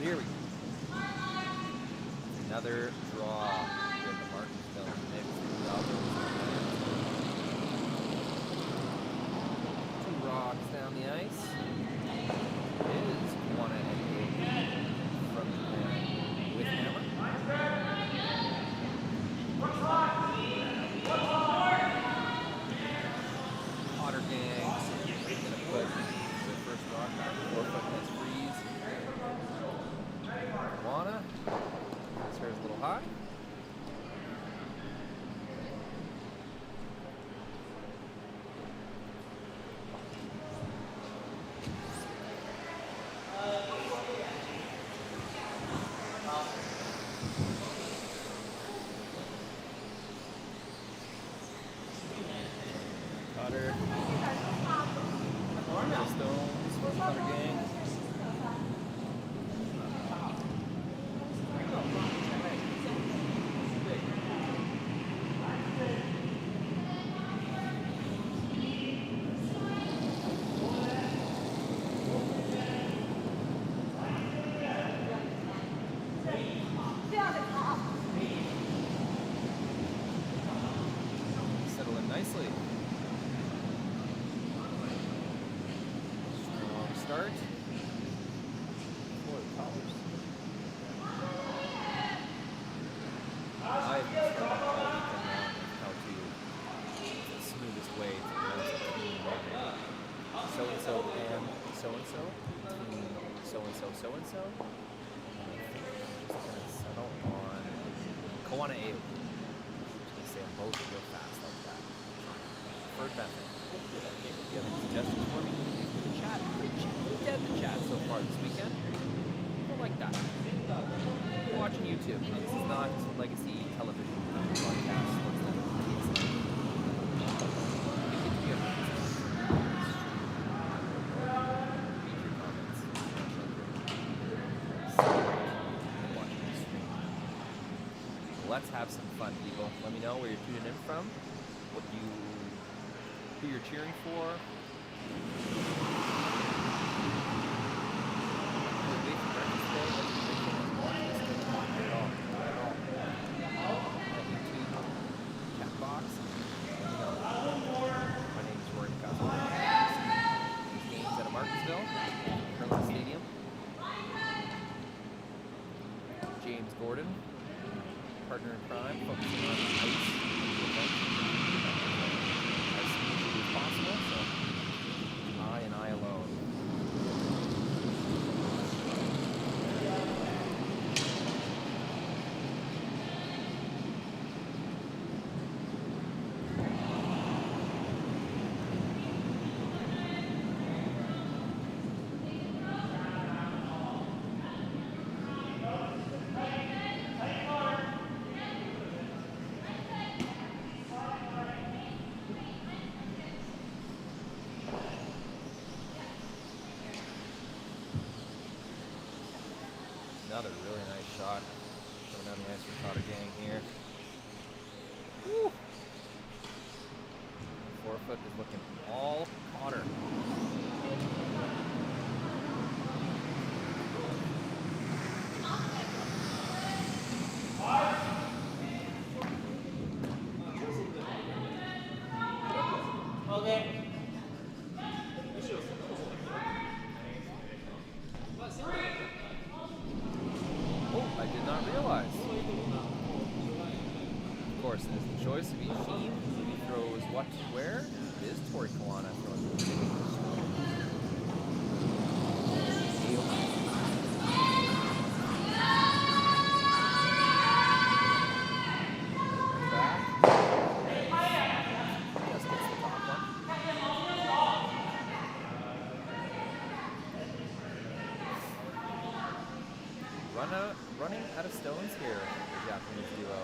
here we go. Another draw here in the Martensville mix. Two rocks down the ice. It is Koana and Aoki from with hammer. Cotter gang gonna put the first rock back 4 foot nice freeze. Koana. This here is a little high. Cotter. Stones. Cotter gang. Settle in nicely. Strong start. For the collars. I've been struggling all weekend now with how to the smoothest way to pronounce a team name. So-and-so and so-and-so. Team so-and-so, so-and-so. And I think I'm just going to settle on Koana Aoki. Say them both real fast like that. Preferred method. If you have any suggestions for me, use the chat. Pretty dead the chat so far this weekend. Don't like that. You're watching YouTube. This is not legacy television broadcast. What's that? You get to be a read your comments. Watching the stream. Let's have some fun, people. Let me know where you're tuning in from, who you're cheering for. Chat box. Let me know. My name is Tori. These games at Martensville, Vernon Stadium. James Gordon. Partner in crime, focusing on ice event as smoothly as possible, so I and I alone. Another really nice shot coming down the ice from Cotter gang here. Woo! 4 foot is looking all Cotter. I did not realize. Of course, there's the choice of each team. He throws what, where? It is Tori Koana throwing the running out of stones here, the Japanese duo.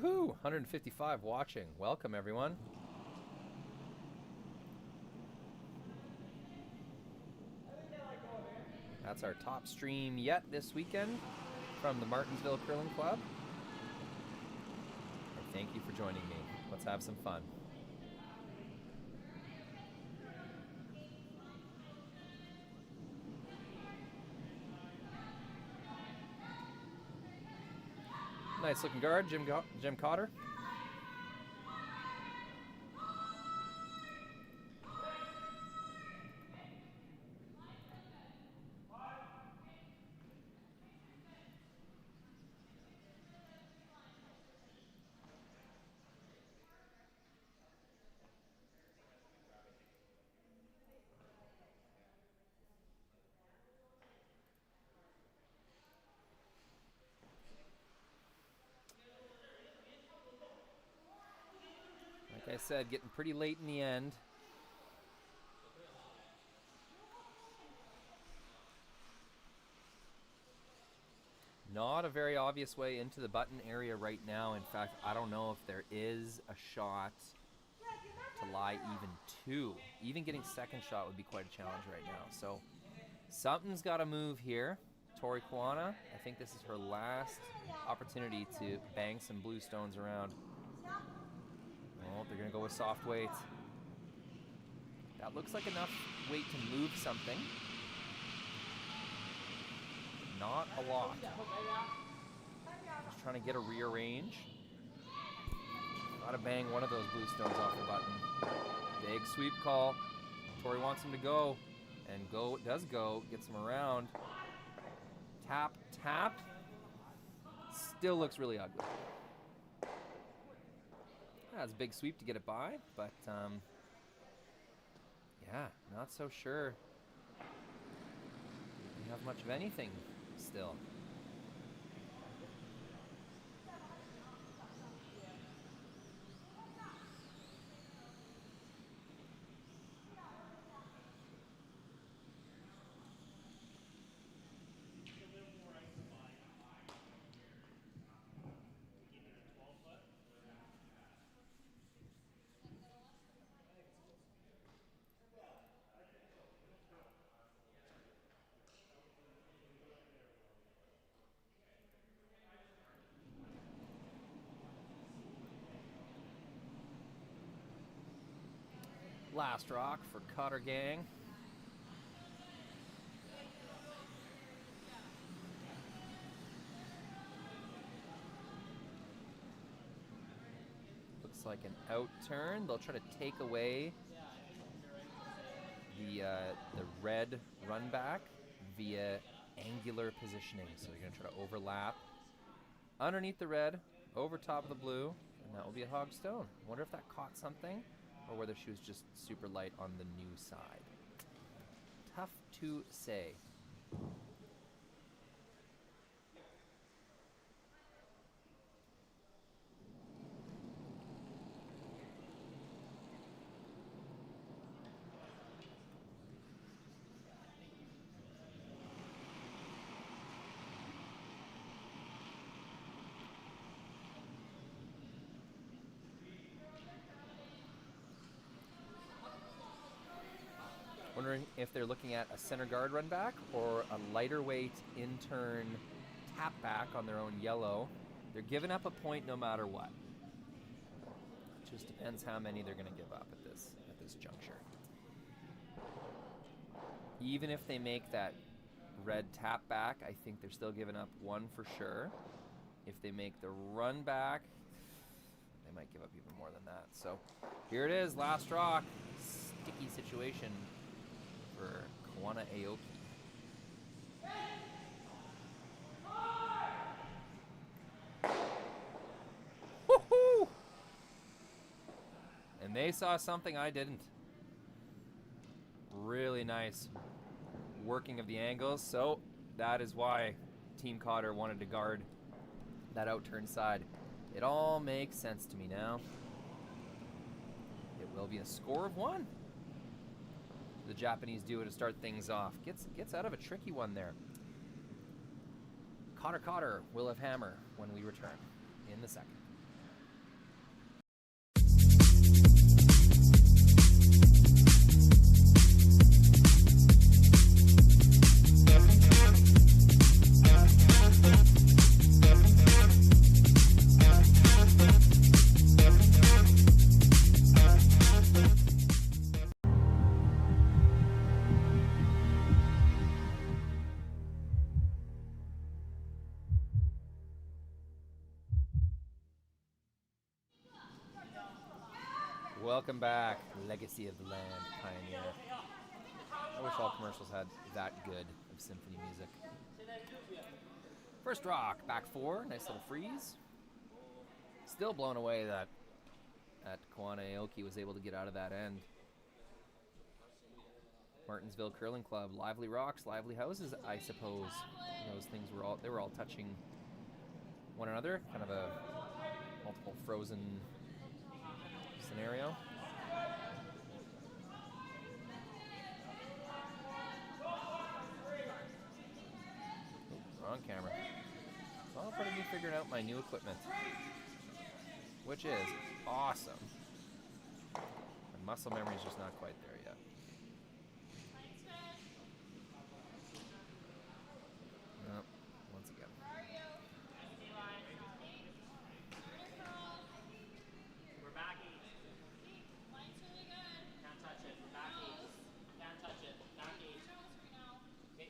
Woohoo! 155 watching. Welcome, everyone. That's our top stream yet this weekend from the Martensville Curling Club. And thank you for joining me. Let's have some fun. Nice looking guard, Jim Cotter. Like I said, getting pretty late in the end. Not a very obvious way into the button area right now. In fact, I don't know if there is a shot to lie even two. Even getting second shot would be quite a challenge right now. So something's got to move here. Tori Koana, I think this is her last opportunity to bang some blue stones around. Oh, they're going to go with soft weight. That looks like enough weight to move something. Not a lot. Just trying to get a rearrange. Gotta bang one of those blue stones off the button. Big sweep call. Tori wants him to go. And go, it does go. Gets him around. Tap, tap. Still looks really ugly. That's a big sweep to get it by, but yeah, not so sure we have much of anything still. Last rock for Cotter gang. Looks like an out turn. They'll try to take away the red run back via angular positioning. So they're going to try to overlap underneath the red, over top of the blue, and that will be a hog stone. I wonder if that caught something, or whether she was just super light on the new side. Tough to say. Wondering if they're looking at a center guard run back or a lighter weight in-turn tap back on their own yellow. They're giving up a point no matter what. Just depends how many they're going to give up at this juncture. Even if they make that red tap back, I think they're still giving up one for sure. If they make the run back, they might give up even more than that. So here it is, last rock. Sticky situation for Koana Aoki. Woohoo! And they saw something I didn't. Really nice working of the angles. So that is why Team Cotter wanted to guard that out-turn side. It all makes sense to me now. It will be a score of 1. The Japanese duo to start things off. Gets out of a tricky one there. Cotter will have hammer when we return in the second. Welcome back, Legacy of the Land, Pioneer. I wish all commercials had that good of symphony music. First rock, back 4, nice little freeze. Still blown away that Koana Aoki was able to get out of that end. Martensville Curling Club, lively rocks, lively houses, I suppose. Those things were all touching one another, kind of a multiple frozen scenario. Wrong camera. It's all part of me figuring out my new equipment, which is awesome. My muscle memory is just not quite there yet. Nope. Once again. We're back 8. Mine's really good. Can't touch it. We're back 8. Can't touch it. Back 8. Okay.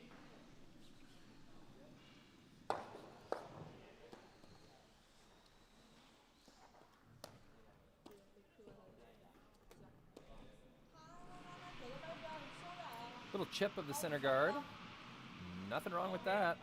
Little chip of the center guard. Nothing wrong with that.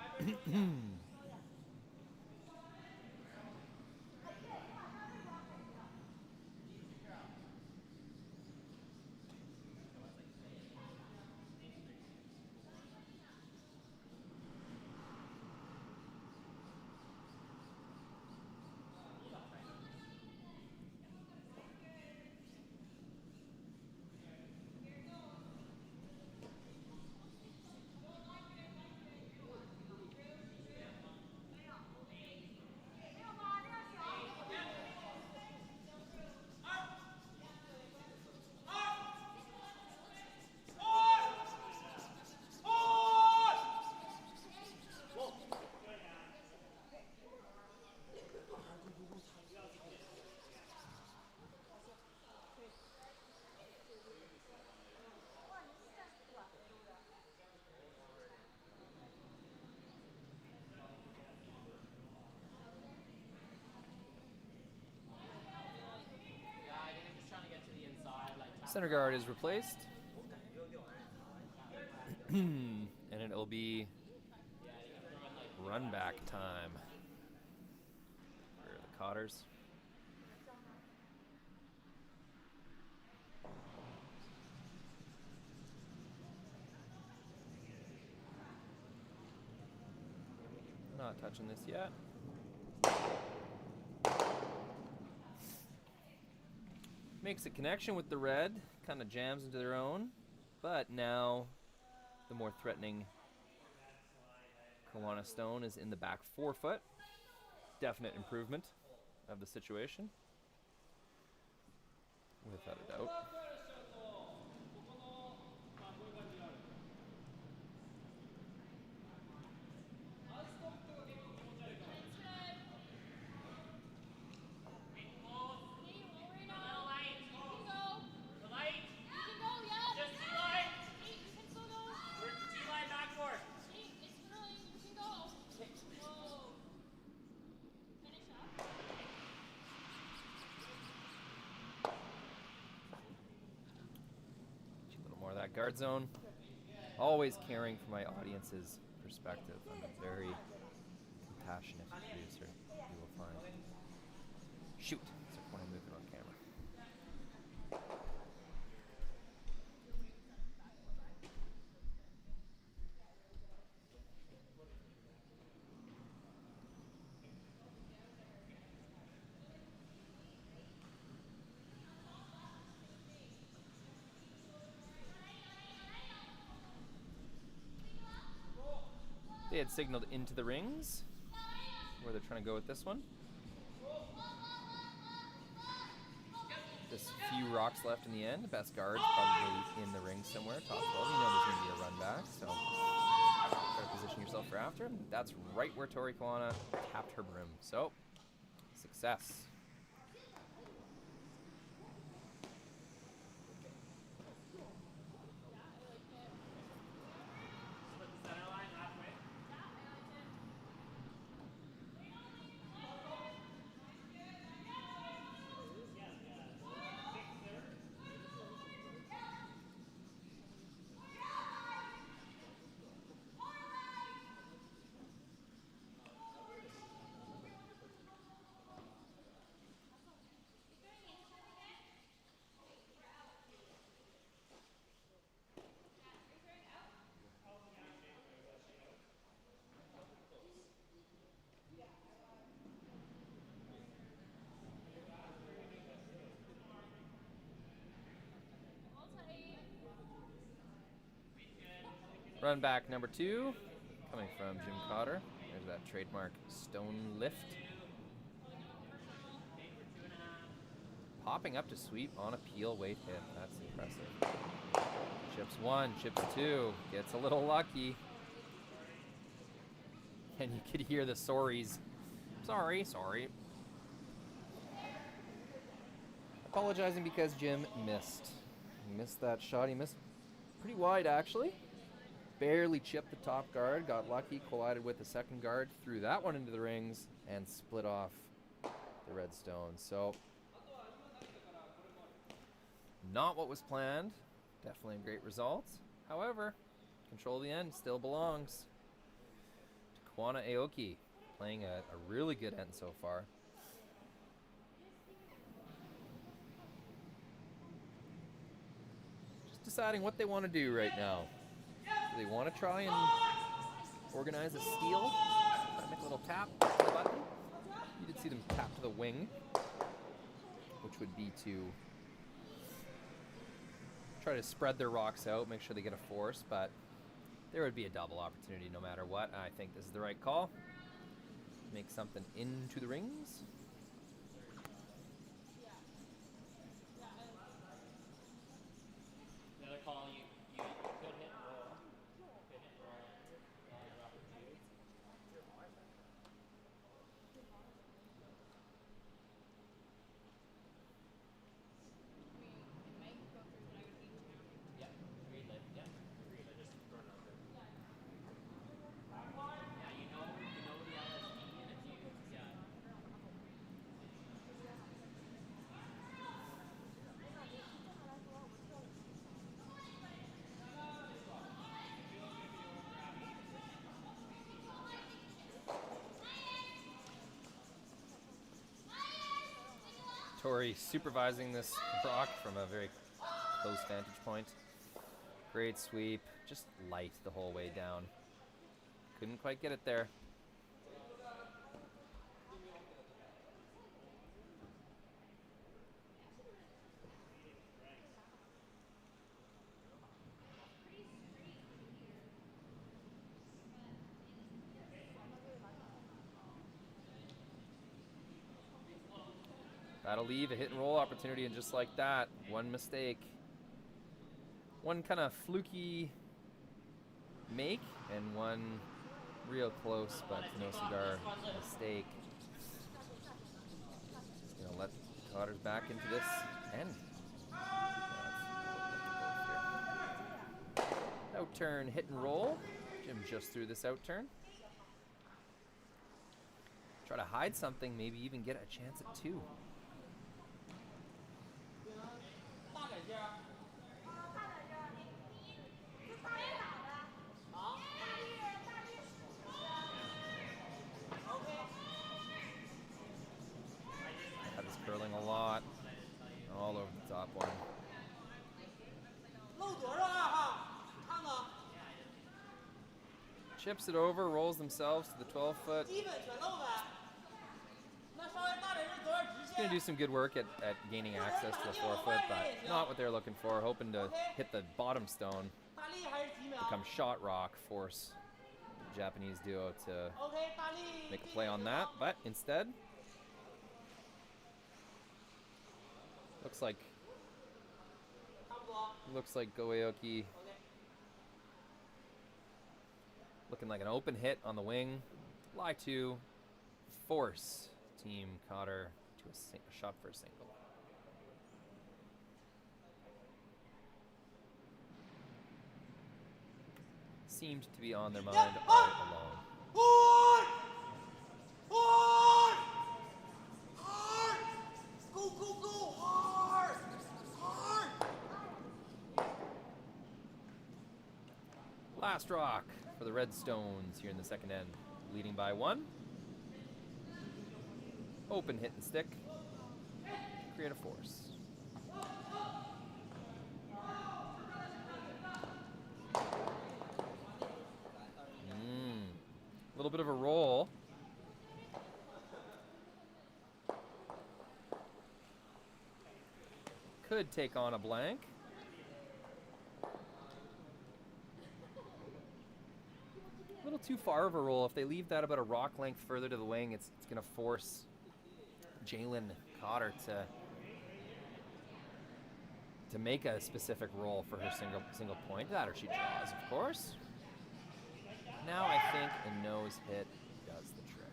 Center guard is replaced. And it'll be run back time for the Cotters. Not touching this yet. Makes a connection with the red, kind of jams into their own, but now the more threatening Koana stone is in the back 4 foot. Definite improvement of the situation, without a doubt. That guard zone, always caring for my audience's perspective. I'm a very compassionate producer, you will find. Shoot, it's a point I'm moving on camera. They had signaled into the rings, where they're trying to go with this one. Just a few rocks left in the end. The best guard's probably in the ring somewhere, top 12. You know there's going to be a run back, so try to position yourself for after. And that's right where Tori Koana tapped her broom. So, success. Run back number 2, coming from Jim Cotter. There's that trademark stone lift. Popping up to sweep on a peel weight hit. That's impressive. Chips 1, chips 2. Gets a little lucky. And you could hear the sorries. Sorry. Apologizing because Jim missed. He missed that shot. He missed pretty wide, actually. Barely chipped the top guard. Got lucky. Collided with the second guard. Threw that one into the rings and split off the red stone. So, not what was planned. Definitely a great result. However, control of the end still belongs to Koana Aoki, playing a really good end so far. Just deciding what they want to do right now. Do they want to try and organize a steal? Try to make a little tap to the button. You did see them tap to the wing, which would be to try to spread their rocks out, make sure they get a force, but there would be a double opportunity no matter what. I think this is the right call. Make something into the rings. The other call, you could hit and roll. Could hit and roll. Your opportunity. Yeah, agreed. Yeah, agreed. I just throw it out there. Yeah, you know the LSD and it's used. Yeah. Tori supervising this rock from a very close vantage point. Great sweep, just light the whole way down. Couldn't quite get it there. That'll leave a hit and roll opportunity, and just like that, one mistake. One kind of fluky make, and one real close, but no cigar mistake. Just gonna let Cotter's back into this end. Out turn, hit and roll. Jim just threw this out turn. Try to hide something, maybe even get a chance at 2. That is curling a lot. All over the top one. Chips it over, rolls themselves to the 12-foot. He's going to do some good work at gaining access to the 4-foot, but not what they're looking for. Hoping to hit the bottom stone, become shot rock, force the Japanese duo to make a play on that, but instead, looks like Go Aoki looking like an open hit on the wing. Lie to force Team Cotter to a shot for a single. Seemed to be on their mind all along. Last rock for the Red Stones here in the second end, leading by 1. Open hit and stick. Create a force. A little bit of a roll. Could take on a blank. too far of a roll. If they leave that about a rock length further to the wing, it's going to force Jaelyn Cotter to make a specific roll for her single point. That or she draws, of course. Now I think a nose hit does the trick.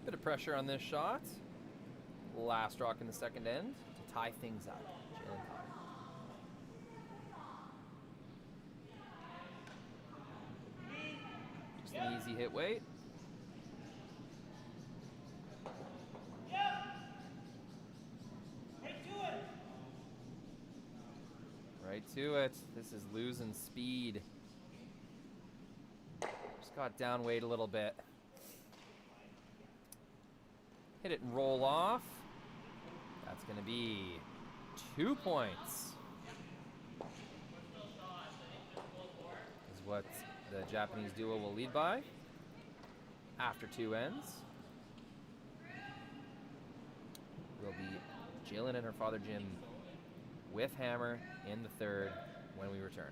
Bit of pressure on this shot. Last rock in the second end to tie things up. Jaelyn Cotter. Just an easy hit weight. Right to it. This is losing speed. Just got down weight a little bit. Hit it and roll off. That's going to be 2 points. Is what the Japanese duo will lead by after 2 ends. Will be Jaelyn and her father Jim with hammer in the third when we return.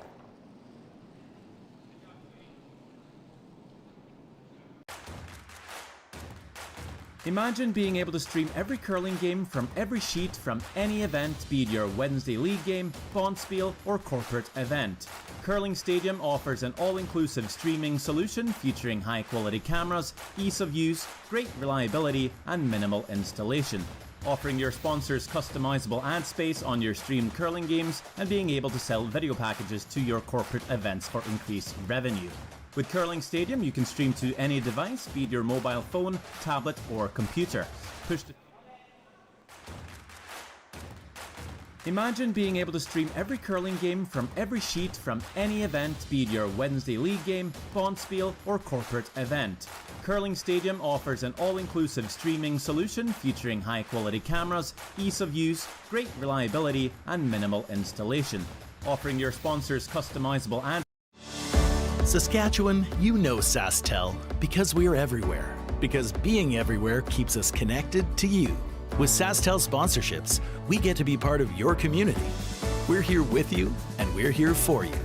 Imagine being able to stream every curling game from every sheet from any event, be it your Wednesday league game, bonspiel, or corporate event. Curling Stadium offers an all-inclusive streaming solution featuring high-quality cameras, ease of use, great reliability, and minimal installation. Offering your sponsors customizable ad space on your streamed curling games and being able to sell video packages to your corporate events for increased revenue. With Curling Stadium, you can stream to any device, be it your mobile phone, tablet, or computer. Imagine being able to stream every curling game from every sheet from any event, be it your Wednesday league game, bonspiel, or corporate event. Curling Stadium offers an all-inclusive streaming solution featuring high-quality cameras, ease of use, great reliability, and minimal installation. Offering your sponsors customizable ad. Saskatchewan, you know SaskTel because we're everywhere. Because being everywhere keeps us connected to you. With SaskTel sponsorships, we get to be part of your community. We're here with you and we're here for you.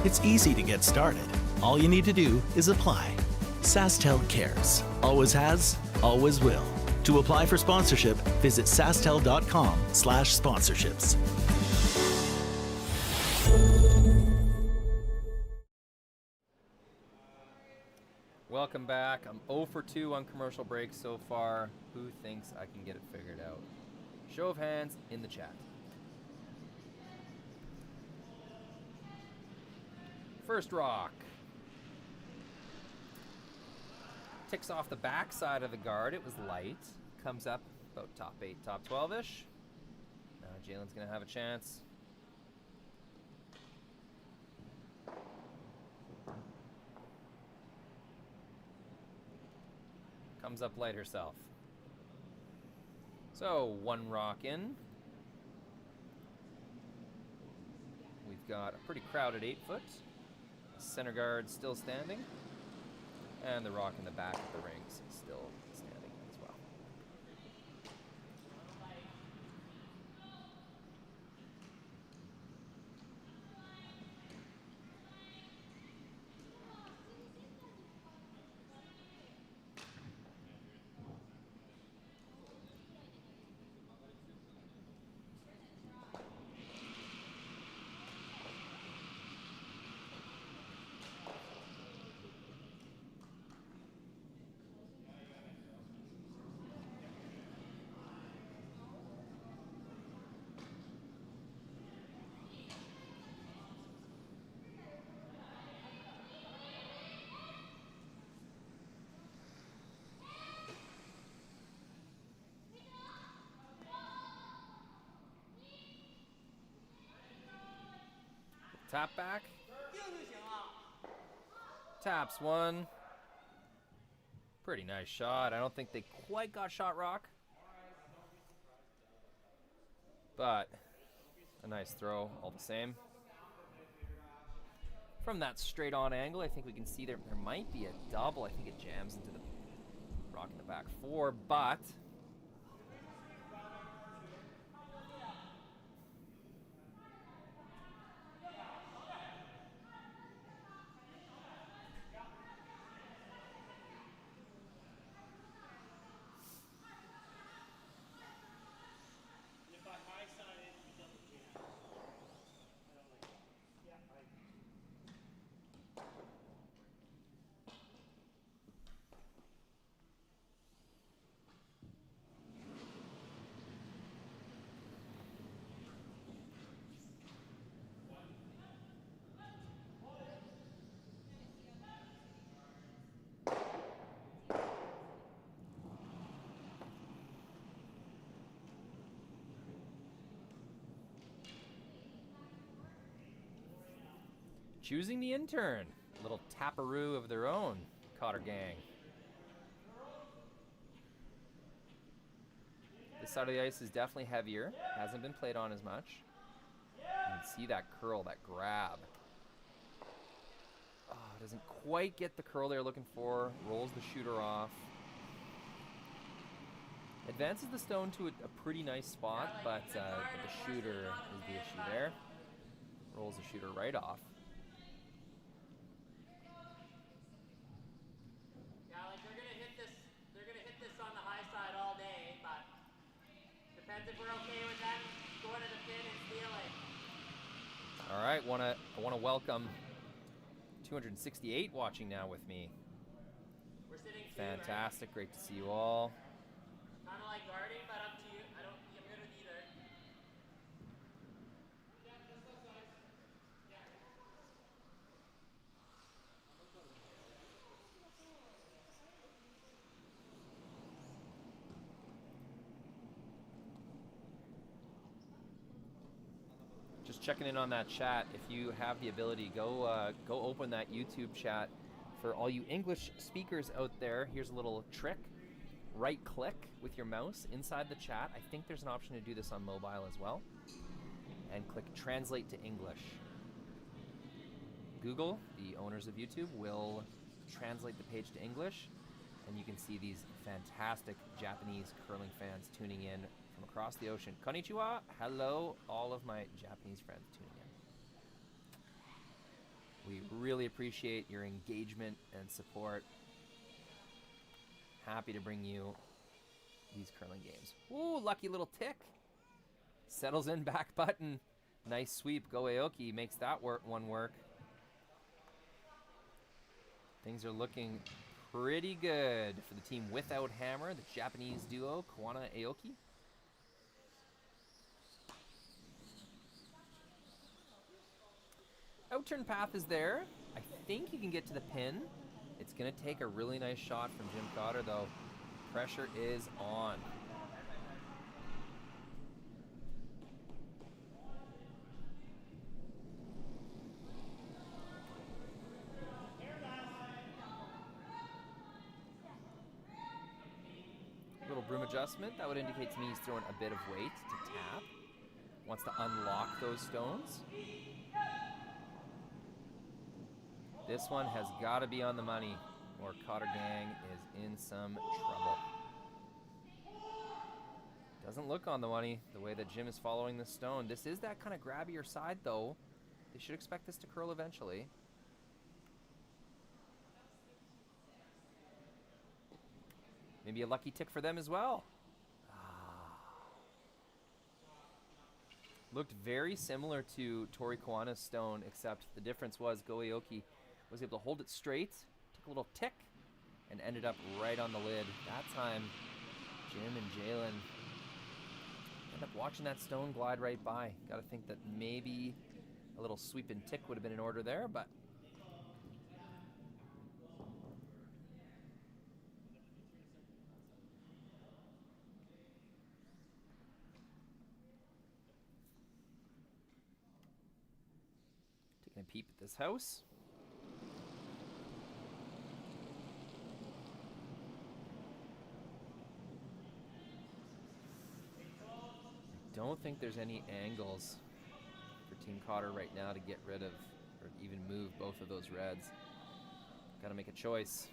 It's easy to get started. All you need to do is apply. SaskTel cares. Always has, always will. To apply for sponsorship, visit sastel.com/sponsorships. Welcome back. I'm 0 for 2 on commercial breaks so far. Who thinks I can get it figured out? Show of hands in the chat. First rock. Ticks off the back side of the guard. It was light. Comes up about top 8, top 12-ish. Now Jaelyn's going to have a chance. Comes up light herself. So, 1 rock in. We've got a pretty crowded 8-foot. Center guard still standing. And the rock in the back of the rings still standing as well. Tap back. Taps 1. Pretty nice shot. I don't think they quite got shot rock. But a nice throw all the same. From that straight on angle, I think we can see there might be a double. I think it jams into the rock in the back four, but choosing the intern. A little taparoo of their own, Cotter gang. This side of the ice is definitely heavier. Hasn't been played on as much. You can see that curl, that grab. Oh, doesn't quite get the curl they're looking for. Rolls the shooter off. Advances the stone to a pretty nice spot, but the shooter is the issue there. Rolls the shooter right off. Yeah, like they're gonna hit this on the high side all day, but depends if we're okay with them going to the pin and stealing. All right, I wanna welcome 268 watching now with me. We're sitting two, Fantastic, great to see you all. right? Kind of like guarding, but up to you. I'm good with either. Just checking in on that chat. If you have the ability, go open that YouTube chat. For all you English speakers out there, here's a little trick. Right click with your mouse inside the chat. I think there's an option to do this on mobile as well. And click Translate to English. Google, the owners of YouTube, will translate the page to English, and you can see these fantastic Japanese curling fans tuning in from across the ocean. Konnichiwa, hello, all of my Japanese friends tuning in. We really appreciate your engagement and support. Happy to bring you these curling games. Ooh, lucky little tick. Settles in back button. Nice sweep. Go Aoki makes that one work. Things are looking pretty good for the team without hammer, the Japanese duo, Koana Aoki. Outturn path is there. I think you can get to the pin. It's going to take a really nice shot from Jim Cotter, though. Pressure is on. Little broom adjustment. That would indicate to me he's throwing a bit of weight to tap. Wants to unlock those stones. This one has got to be on the money, or Cotter gang is in some trouble. Doesn't look on the money the way that Jim is following the stone. This is that kind of grabbier side, though. They should expect this to curl eventually. Maybe a lucky tick for them as well. Looked very similar to Tori Koana's stone, except the difference was Go Aoki was able to hold it straight, took a little tick, and ended up right on the lid. That time, Jim and Jaelyn end up watching that stone glide right by. Got to think that maybe a little sweep and tick would have been in order there, but taking a peep at this house. don't think there's any angles for Team Cotter right now to get rid of or even move both of those reds. Got to make a choice.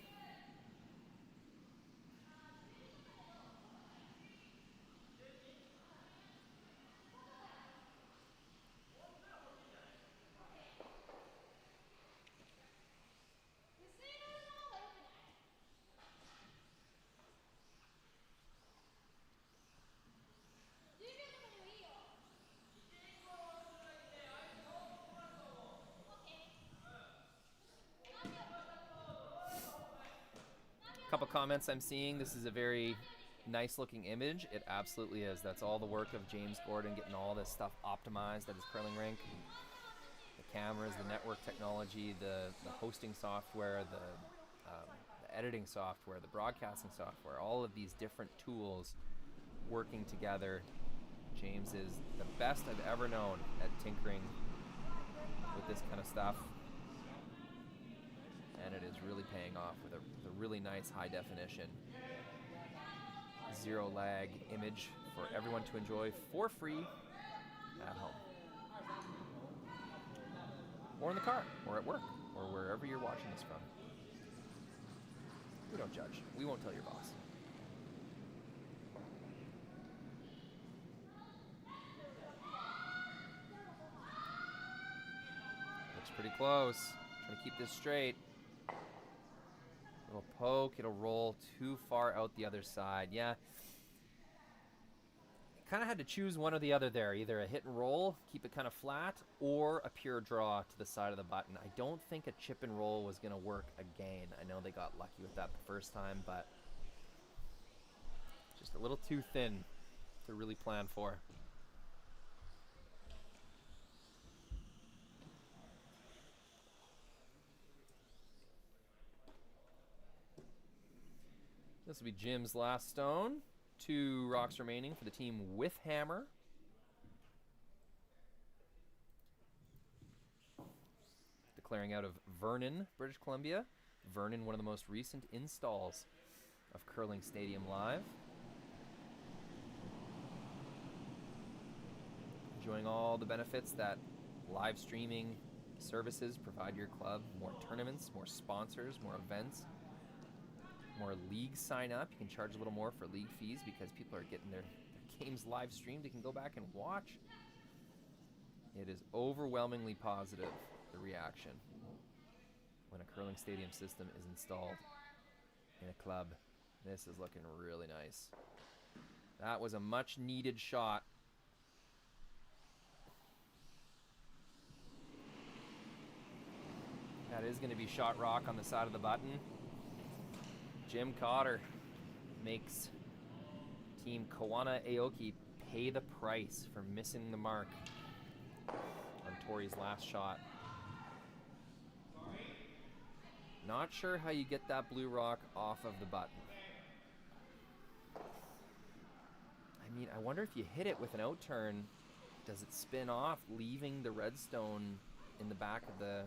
Couple comments I'm seeing. This is a very nice looking image. It absolutely is. That's all the work of James Gordon getting all this stuff optimized at his curling rink. The cameras, the network technology, the hosting software, the editing software, the broadcasting software, all of these different tools working together. James is the best I've ever known at tinkering with this kind of stuff. And it is really paying off with a really nice high definition, zero lag image for everyone to enjoy for free at home. Or in the car, or at work, or wherever you're watching this from. We don't judge. We won't tell your boss. Looks pretty close. Trying to keep this straight. Little poke, it'll roll too far out the other side. Yeah. Kind of had to choose one or the other there. Either a hit and roll, keep it kind of flat, or a pure draw to the side of the button. I don't think a chip and roll was going to work again. I know they got lucky with that the first time, but just a little too thin to really plan for. This will be Jim's last stone. 2 rocks remaining for the team with hammer. Declaring out of Vernon, British Columbia. Vernon, one of the most recent installs of Curling Stadium Live. Enjoying all the benefits that live streaming services provide your club. More tournaments, more sponsors, more events. More leagues sign up. You can charge a little more for league fees because people are getting their games live streamed. They can go back and watch. It is overwhelmingly positive, the reaction, when a curling stadium system is installed in a club. This is looking really nice. That was a much needed shot. That is going to be shot rock on the side of the button. Jim Cotter makes Team Koana Aoki pay the price for missing the mark on Tori's last shot. Not sure how you get that blue rock off of the button. I mean, I wonder if you hit it with an out turn, does it spin off, leaving the redstone in the back of the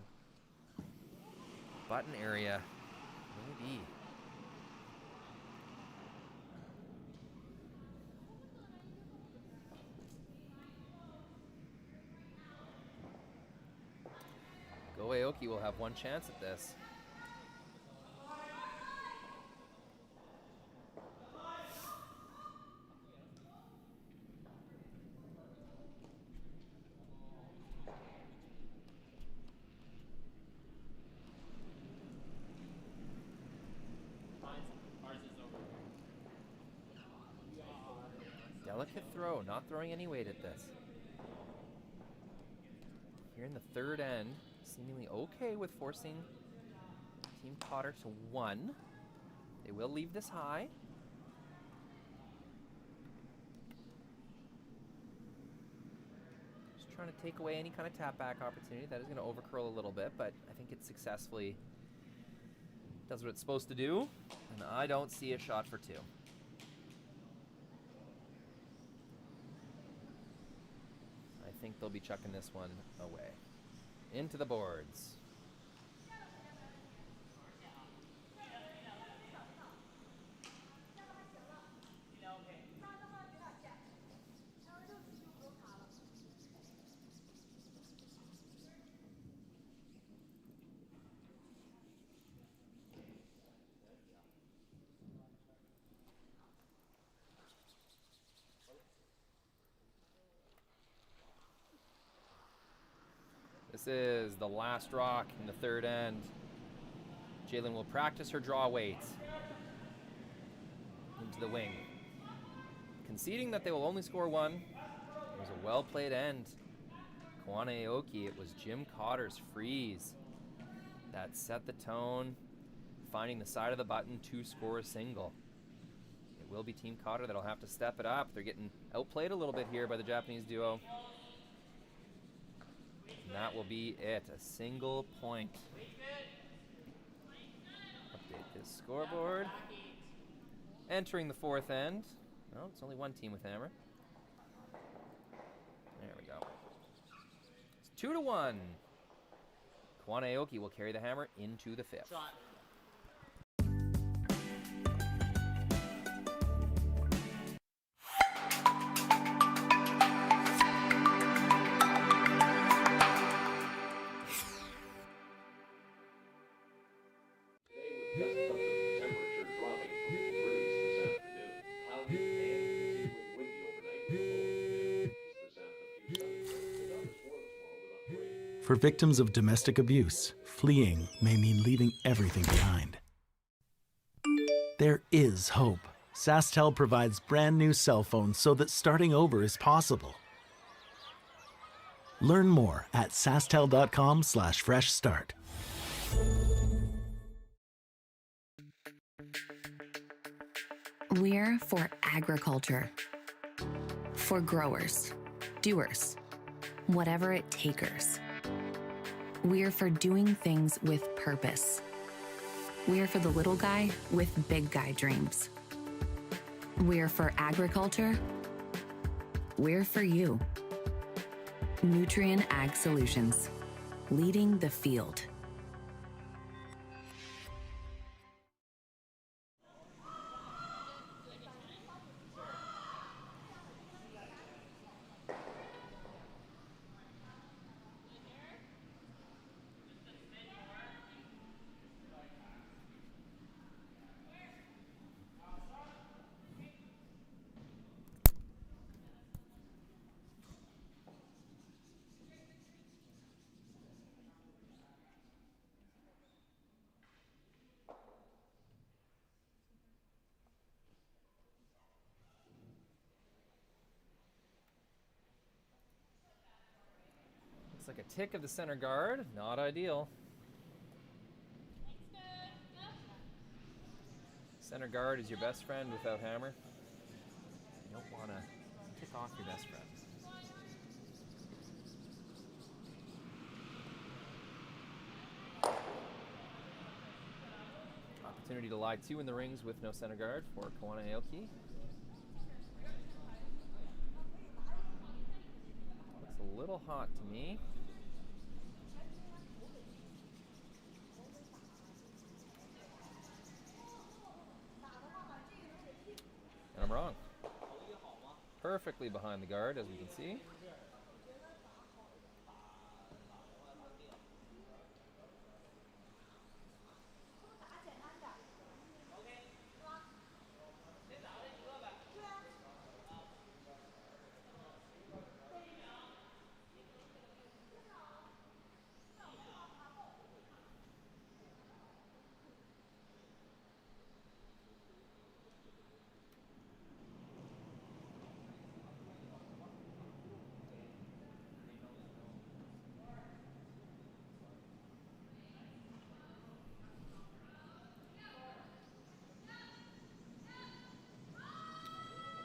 button area? Maybe. Aoki will have one chance at this. Delicate throw, not throwing any weight at this. Here in the third end, seemingly okay with forcing Team Cotter to 1. They will leave this high. Just trying to take away any kind of tap back opportunity. That is going to overcurl a little bit, but I think it successfully does what it's supposed to do. And I don't see a shot for 2. I think they'll be chucking this one away. Into the boards. This is the last rock in the third end. Jaelyn will practice her draw weight into the wing. Conceding that they will only score one. It was a well-played end. Koana Aoki, it was Jim Cotter's freeze that set the tone, finding the side of the button to score a single. It will be Team Cotter that'll have to step it up. They're getting outplayed a little bit here by the Japanese duo. And that will be it, a single point. Update this scoreboard. Entering the fourth end. No, it's only one team with hammer. There we go. It's 2-1. Koana Aoki will carry the hammer into the fifth. Shot. For victims of domestic abuse, fleeing may mean leaving everything behind. There is hope. SaskTel provides brand new cell phones so that starting over is possible. Learn more at sasktel.com/fresh start. We're for agriculture. For growers, doers, whatever it takers. We're for doing things with purpose. We're for the little guy with big guy dreams. We're for agriculture. We're for you. Nutrien Ag Solutions, leading the field. Looks like a tick of the center guard, not ideal. Center guard is your best friend without hammer. You don't want to tick off your best friend. Opportunity to lie two in the rings with no center guard for Koana Aoki. Looks a little hot to me. And I'm wrong. Perfectly behind the guard, as we can see.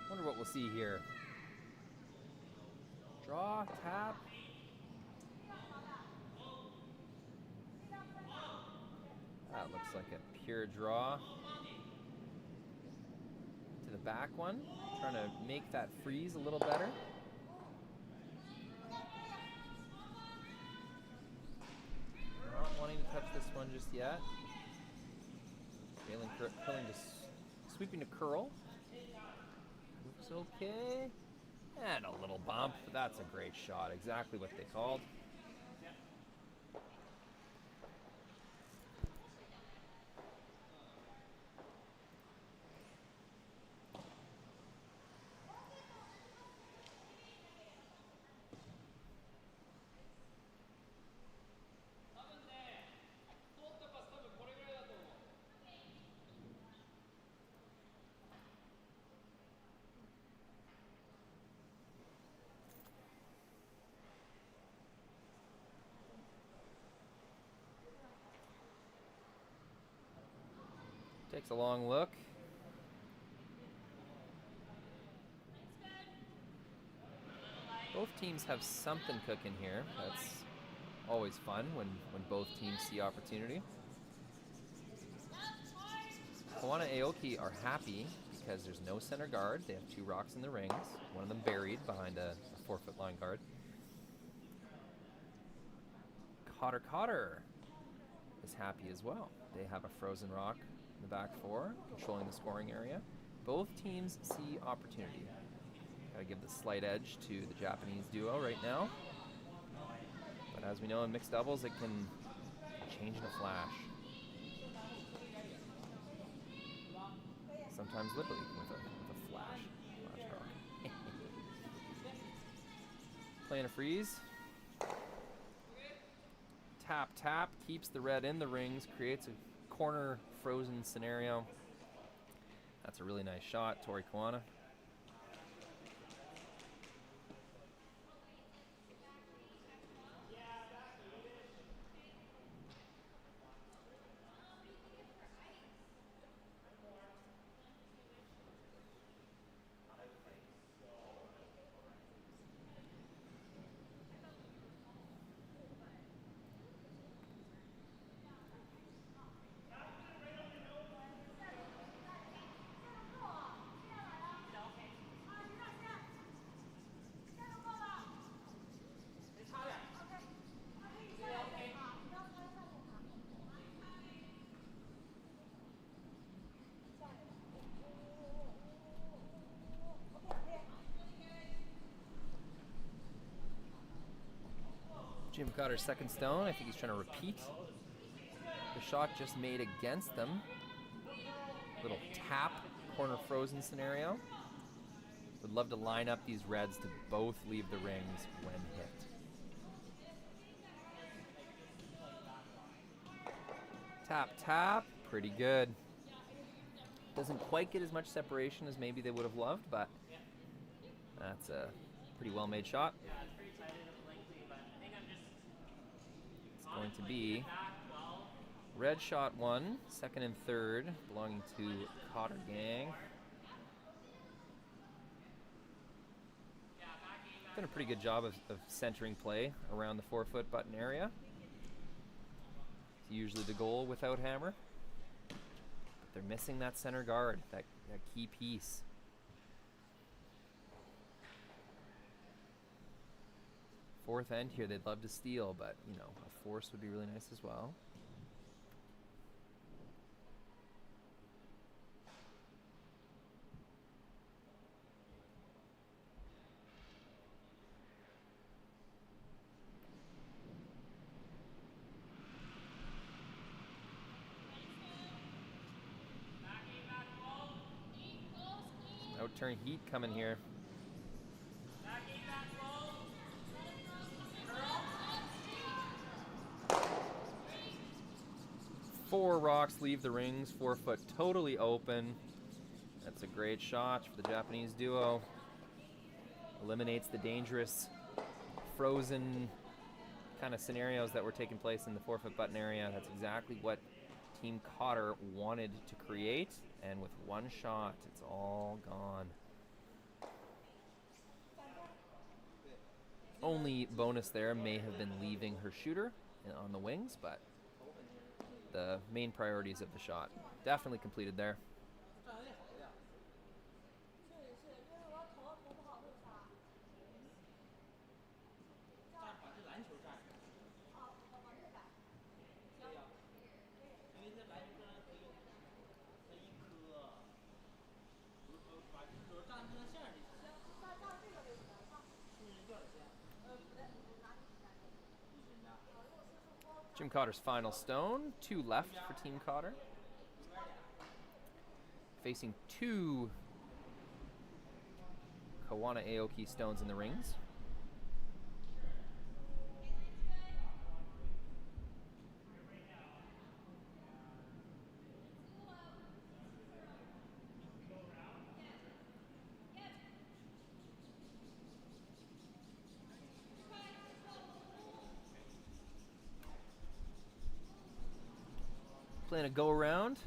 Wonder what we'll see here. Draw, tap. That looks like a pure draw. To the back one, trying to make that freeze a little better. Not wanting to touch this one just yet. Jaelyn curling, just sweeping to curl. Looks okay. And a little bump. That's a great shot. Exactly what they called. Takes a long look. Both teams have something cooking here. That's always fun when both teams see opportunity. Koana Aoki are happy because there's no center guard. They have 2 rocks in the rings, one of them buried behind a 4-foot line guard. Cotter is happy as well. They have a frozen rock in the back 4, controlling the scoring area. Both teams see opportunity. Gotta give the slight edge to the Japanese duo right now. But as we know in mixed doubles, it can change in a flash. Sometimes literally with a flash rock. Playing a freeze. Tap, tap, keeps the red in the rings, creates a corner frozen scenario. That's a really nice shot, Tori Koana. Jim Cotter's second stone. I think he's trying to repeat the shot just made against them. Little tap, corner frozen scenario. Would love to line up these reds to both leave the rings when hit. Tap, tap, pretty good. Doesn't quite get as much separation as maybe they would have loved, but that's a pretty well-made shot. It's going to be red shot 1, second and third, belonging to Cotter gang. Done a pretty good job of centering play around the 4-foot button area. It's usually the goal without hammer. But they're missing that center guard, that key piece. Fourth end here, they'd love to steal, but you know, a force would be really nice as well. Some out-turn heat coming here. Four rocks leave the rings, 4 foot totally open. That's a great shot for the Japanese duo. Eliminates the dangerous frozen kind of scenarios that were taking place in the 4-foot button area. That's exactly what Team Cotter wanted to create, and with one shot, it's all gone. Only bonus there may have been leaving her shooter on the wings, but the main priorities of the shot definitely completed there. Jim Cotter's final stone, 2 left for Team Cotter. Facing 2 Koana Aoki stones in the rings. Playing a go-around.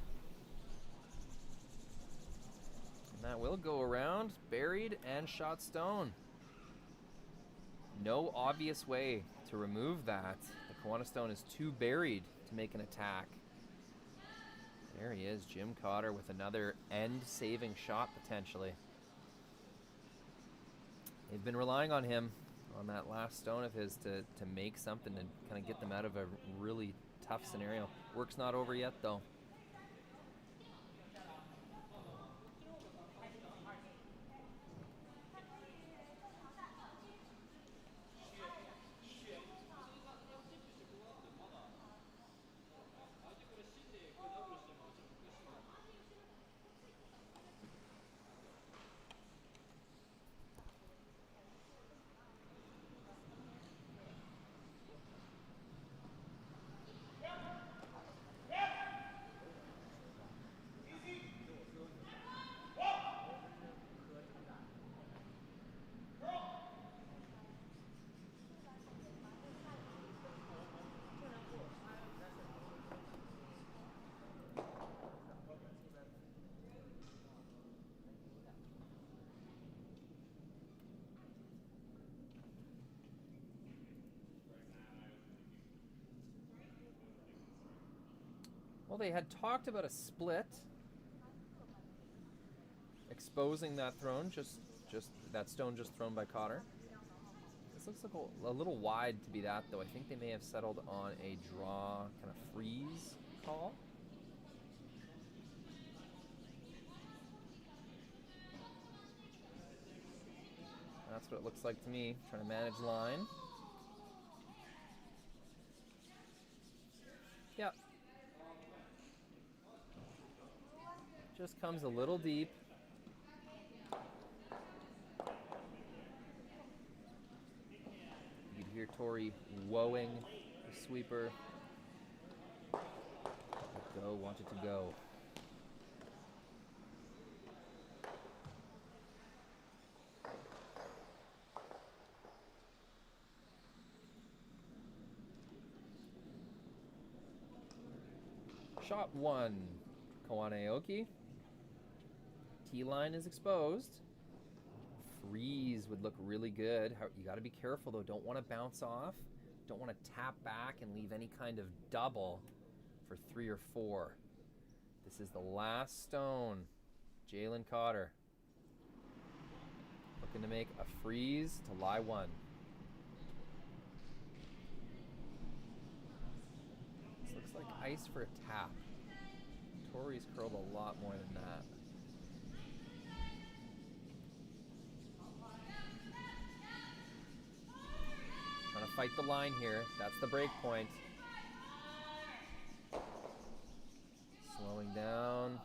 that will go around. Buried and shot stone. No obvious way to remove that. The Koana stone is too buried to make an attack. There he is, Jim Cotter with another end-saving shot potentially. They've been relying on him, on that last stone of his, to make something and kind of get them out of a really tough scenario. Work's not over yet though. Well, they had talked about a split, exposing that throne, just that stone just thrown by Cotter. This looks like a little wide to be that, though. I think they may have settled on a draw, kind of freeze call. That's what it looks like to me, trying to manage line. Yep. Just comes a little deep. You can hear Tori woeing the sweeper. Go, want it to go. Shot one, Koana Aoki. T-line is exposed. Freeze would look really good. You got to be careful though. Don't want to bounce off. Don't want to tap back and leave any kind of double for 3 or 4. This is the last stone. Jaelyn Cotter looking to make a freeze to lie one. This looks like ice for a tap. Tori's curled a lot more than that. Trying to fight the line here. That's the break point. Slowing down.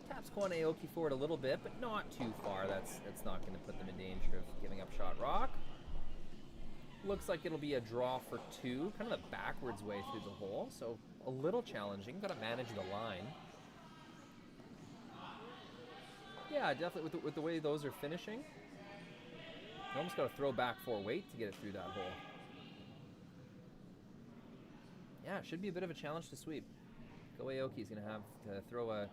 Taps Koana Aoki forward a little bit, but not too far. That's not going to put them in danger of giving up shot rock. Looks like it'll be a draw for 2, kind of the backwards way through the hole, so a little challenging. Got to manage the line. Yeah, definitely with the way those are finishing. You almost got to throw back 4 weight to get it through that hole. Yeah, it should be a bit of a challenge to sweep. Go Aoki's going to have to throw a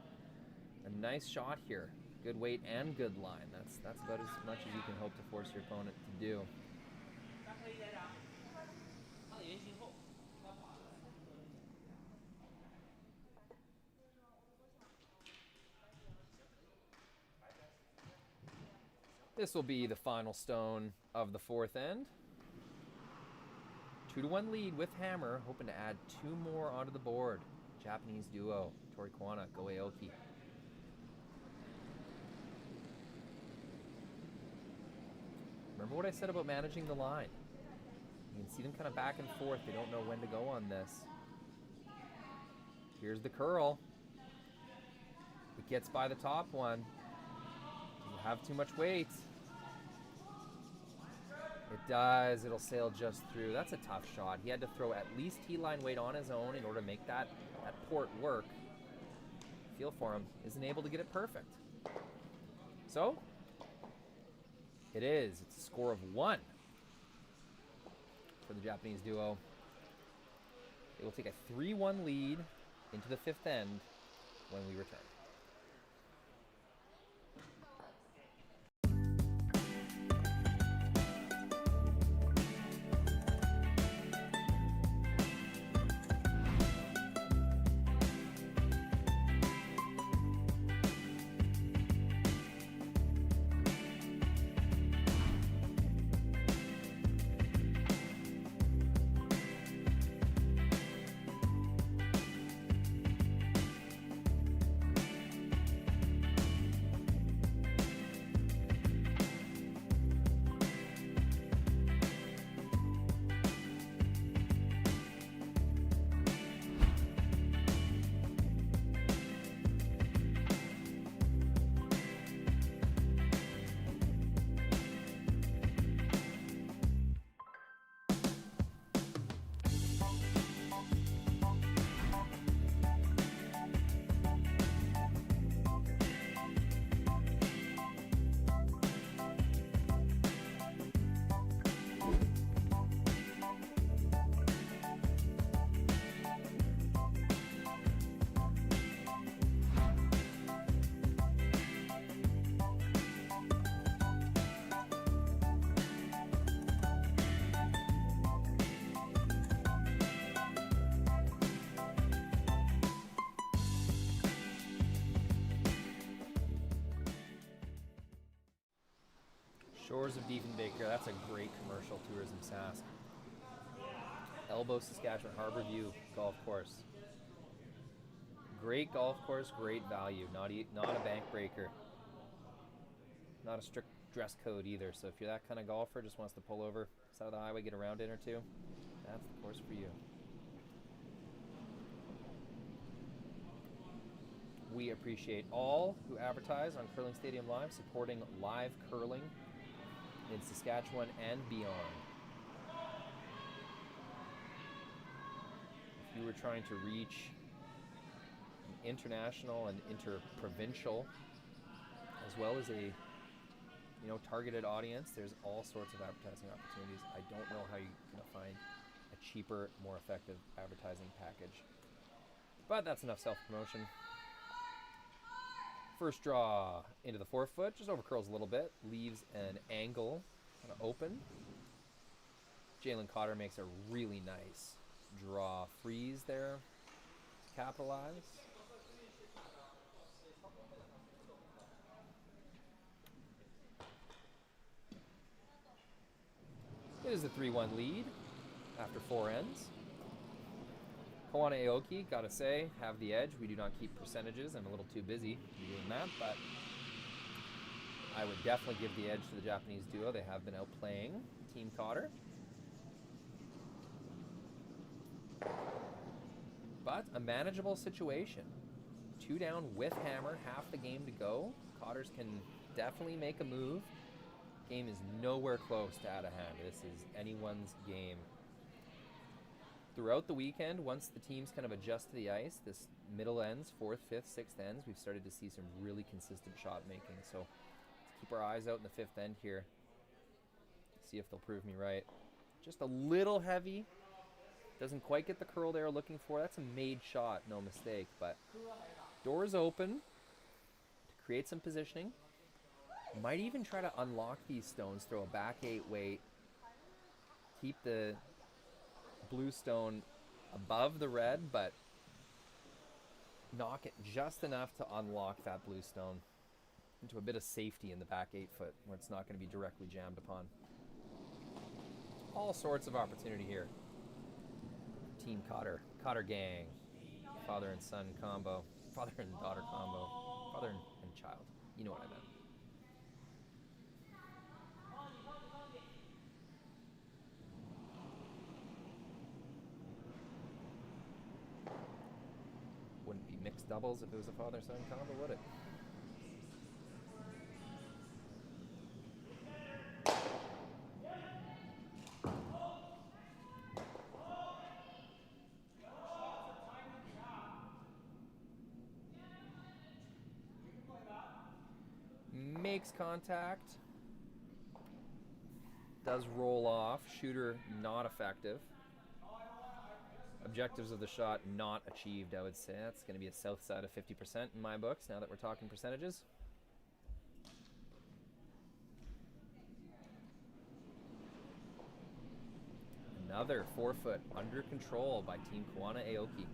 nice shot here. Good weight and good line. That's about as much as you can hope to force your opponent to do. This will be the final stone of the 4th end. 2-1 lead with hammer, hoping to add 2 more onto the board. Japanese duo, Tori Koana, Go Aoki. Remember what I said about managing the line. You can see them kind of back and forth. They don't know when to go on this. Here's the curl. It gets by the top one. Doesn't have too much weight. It does. It'll sail just through. That's a tough shot. He had to throw at least T-line weight on his own in order to make that port work. Feel for him. Isn't able to get it perfect. So, it is. It's a score of 1 for the Japanese duo. They will take a 3-1 lead into the fifth end when we return. Shores of Diefenbaker, that's a great commercial tourism Sask. Elbow, Saskatchewan, Harborview Golf Course. Great golf course, great value. Not a bank breaker. Not a strict dress code either. So if you're that kind of golfer, just wants to pull over side of the highway, get a round in or two, that's the course for you. We appreciate all who advertise on Curling Stadium Live, supporting live curling in Saskatchewan and beyond. If you were trying to reach an international and interprovincial, as well as a targeted audience, there's all sorts of advertising opportunities. I don't know how you're going to find a cheaper, more effective advertising package. But that's enough self-promotion. First draw into the 4-foot, just over curls a little bit, leaves an angle kind of open. Jaelyn Cotter makes a really nice draw freeze there to capitalize. It is a 3-1 lead after 4 ends. Koana Aoki, gotta say, have the edge. We do not keep percentages. I'm a little too busy doing that, but I would definitely give the edge to the Japanese duo. They have been outplaying Team Cotter. But a manageable situation. 2 down with hammer, half the game to go. Cotters can definitely make a move. Game is nowhere close to out of hand. This is anyone's game. Throughout the weekend, once the teams kind of adjust to the ice, this middle ends, 4th, 5th, 6th ends, we've started to see some really consistent shot making. So let's keep our eyes out in the 5th end here. See if they'll prove me right. Just a little heavy. Doesn't quite get the curl they were looking for. That's a made shot, no mistake. But doors open to create some positioning. Might even try to unlock these stones, throw a back 8 weight, keep the blue stone above the red, but knock it just enough to unlock that blue stone into a bit of safety in the back 8 foot where it's not going to be directly jammed upon. All sorts of opportunity here. Team Cotter, Cotter gang, father and son combo, father and daughter combo, father and child. You know what I meant. Wouldn't be mixed doubles if it was a father-son combo, would it? Makes contact. Does roll off. Shooter not effective. Objectives of the shot not achieved, I would say. That's going to be a south side of 50% in my books, now that we're talking percentages. Another 4-foot under control by Team Koana Aoki.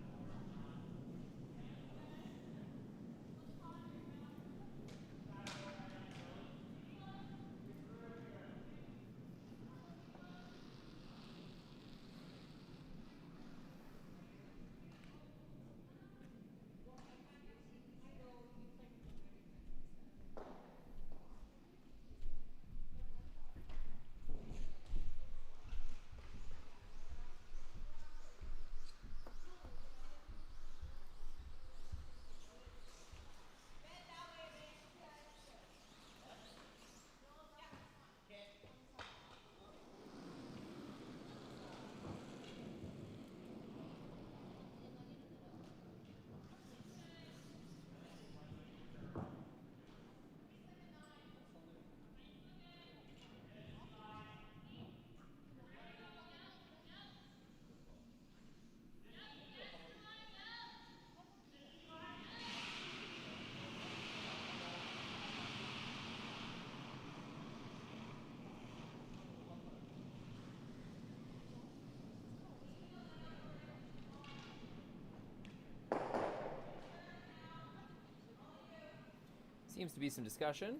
Seems to be some discussion.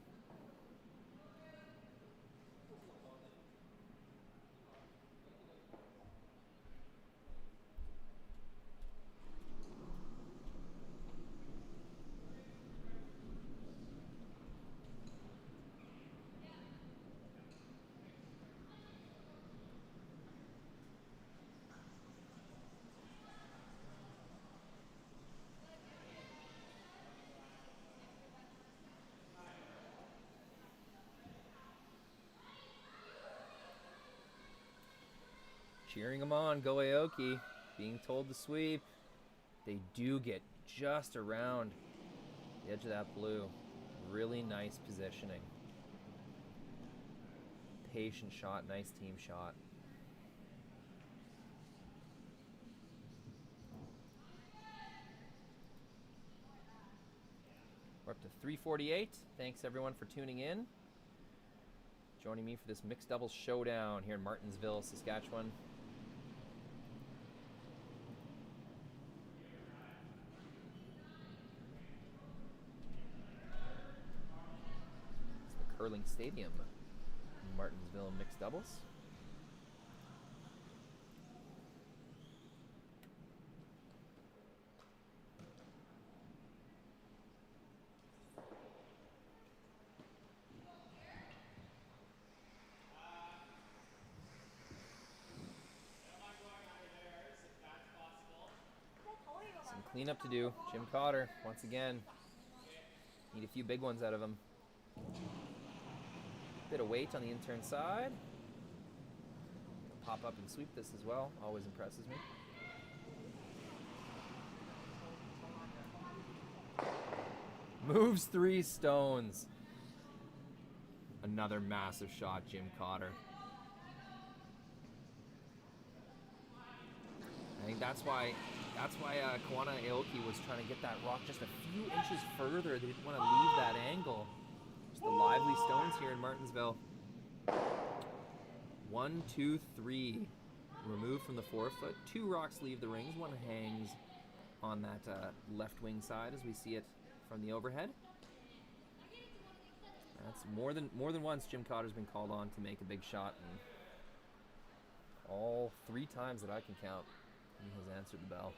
Cheering them on, go Aoki. Being told to sweep. They do get just around the edge of that blue. Really nice positioning. Patient shot, nice team shot. We're up to 348. Thanks everyone for tuning in. Joining me for this mixed doubles showdown here in Martensville, Saskatchewan. It's the Curling Stadium in Martensville mixed doubles. Some cleanup to do. Jim Cotter, once again. Need a few big ones out of him. Bit of weight on the intern side. Pop up and sweep this as well. Always impresses me. Moves 3 stones. Another massive shot, Jim Cotter. I think that's why Koana Aoki was trying to get that rock just a few inches further. They didn't want to leave that angle. Just the lively stones here in Martensville. 1, 2, 3. Removed from the 4-foot. 2 rocks leave the rings. 1 hangs on that left wing side as we see it from the overhead. That's more than once Jim Cotter's been called on to make a big shot, and all 3 times that I can count, he has answered the bell.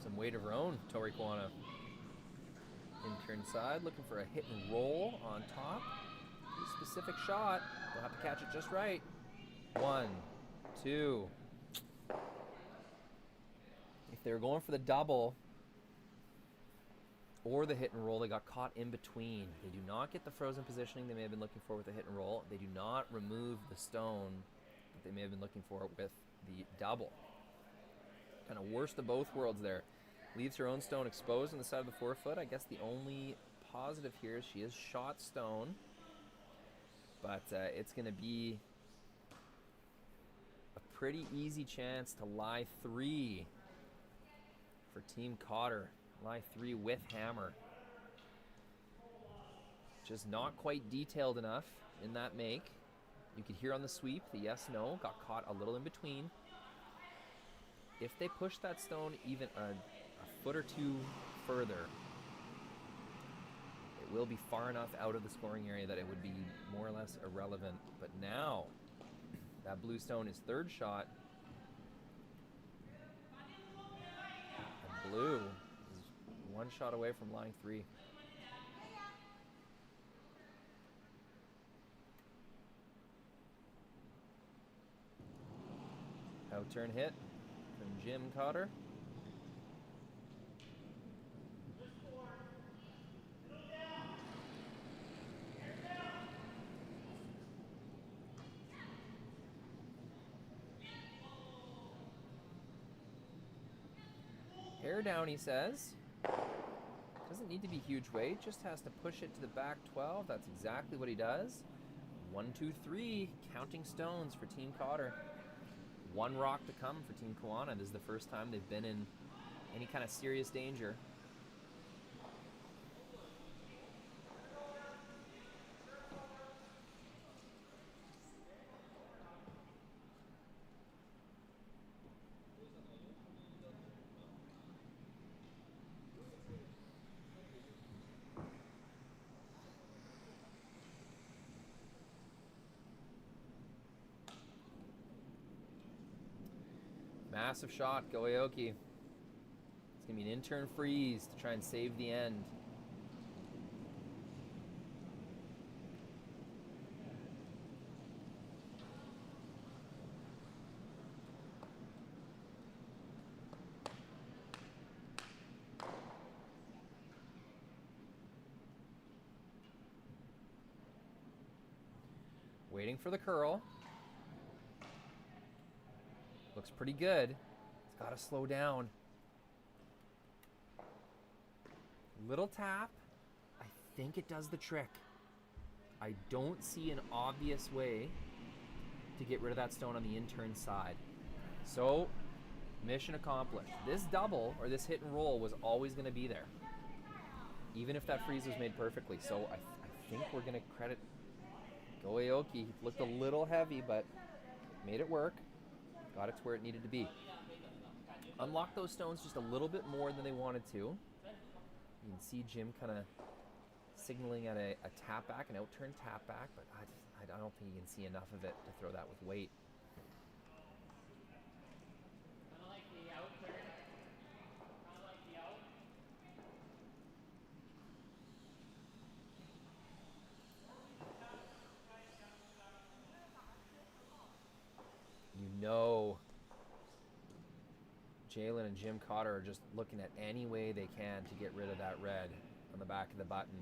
some weight of her own, Tori Koana. Intern side, looking for a hit and roll on top. Pretty specific shot. They'll have to catch it just right. 1, 2. If they were going for the double or the hit and roll, they got caught in between. They do not get the frozen positioning they may have been looking for with the hit and roll. They do not remove the stone that they may have been looking for with the double. Kind of worst of both worlds there. Leaves her own stone exposed on the side of the forefoot. I guess the only positive here is she is shot stone. But it's going to be a pretty easy chance to lie 3 for Team Cotter. Lie 3 with hammer. Just not quite detailed enough in that make. You could hear on the sweep the yes, no, got caught a little in between. If they push that stone even a foot or 2 further, it will be far enough out of the scoring area that it would be more or less irrelevant. But now, that blue stone is 3rd shot. And blue is 1 shot away from lying 3. Out turn hit from Jim Cotter. Hair down, he says. Doesn't need to be huge weight, just has to push it to the back 12. That's exactly what he does. 1, 2, 3, counting stones for Team Cotter. 1 rock to come for Team Koana. This is the first time they've been in any kind of serious danger. Massive shot, go Aoki. It's going to be an intern freeze to try and save the end. Waiting for the curl. Looks pretty good. It's got to slow down. Little tap. I think it does the trick. I don't see an obvious way to get rid of that stone on the intern side. So, mission accomplished. This double, or this hit and roll, was always going to be there. Even if that freeze was made perfectly. So, I think we're going to credit Go Aoki. Looked a little heavy, but made it work. Got it to where it needed to be. Unlock those stones just a little bit more than they wanted to. You can see Jim kind of signaling at a tap back, an out-turn tap back, but I don't think you can see enough of it to throw that with weight. Kind of like the out turn. Kind of like the out. You know Jaelyn and Jim Cotter are just looking at any way they can to get rid of that red on the back of the button.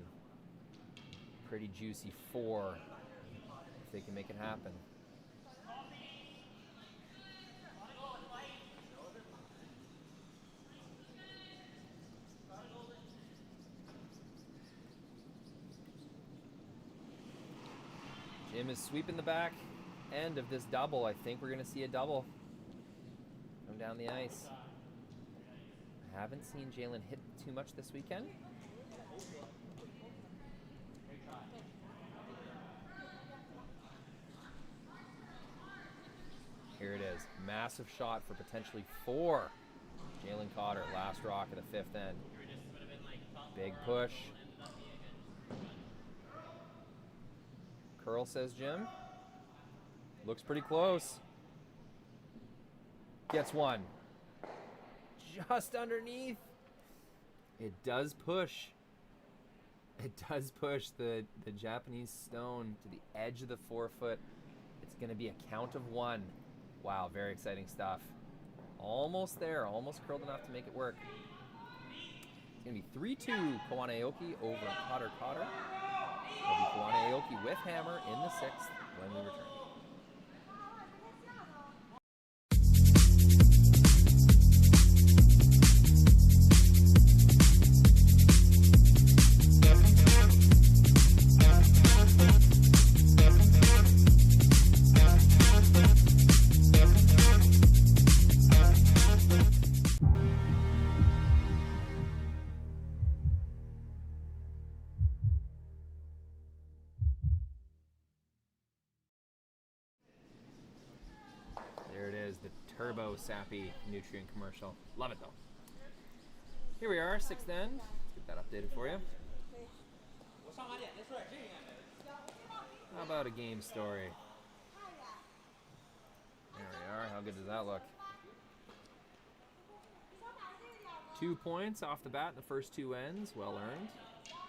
Pretty juicy 4 if they can make it happen. Jim is sweeping the back end of this double. I think we're going to see a double come down the ice. I haven't seen Jaelyn hit too much this weekend. Here it is. Massive shot for potentially 4. Jaelyn Cotter, last rock of the 5th end. Big push. Curl, says Jim. Looks pretty close. Gets one. just underneath. It does push. It does push the Japanese stone to the edge of the forefoot. It's going to be a count of 1. Wow, very exciting stuff. Almost there, almost curled enough to make it work. It's going to be 3-2 Koana Aoki over Cotter. It'll be Koana Aoki with hammer in the 6th when we return. There it is, the turbo sappy nutrient commercial. Love it though. Here we are, 6th end. Let's get that updated for you. How about a game story? There we are. How good does that look? 2 points off the bat in the first 2 ends. Well earned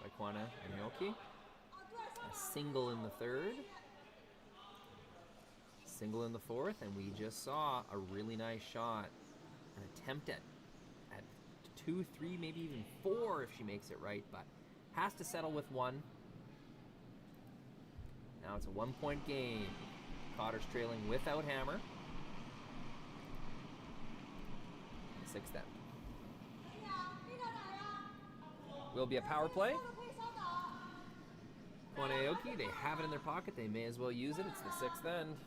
by Koana and Aoki. A single in the 3rd. Single in the 4th, and we just saw a really nice shot, an attempt at 2, 3, maybe even 4 if she makes it right, but has to settle with 1. Now it's a 1-point game. Cotter's trailing without hammer. 6th end. Will be a power play. Koana Aoki, they have it in their pocket. They may as well use it. It's the 6th end.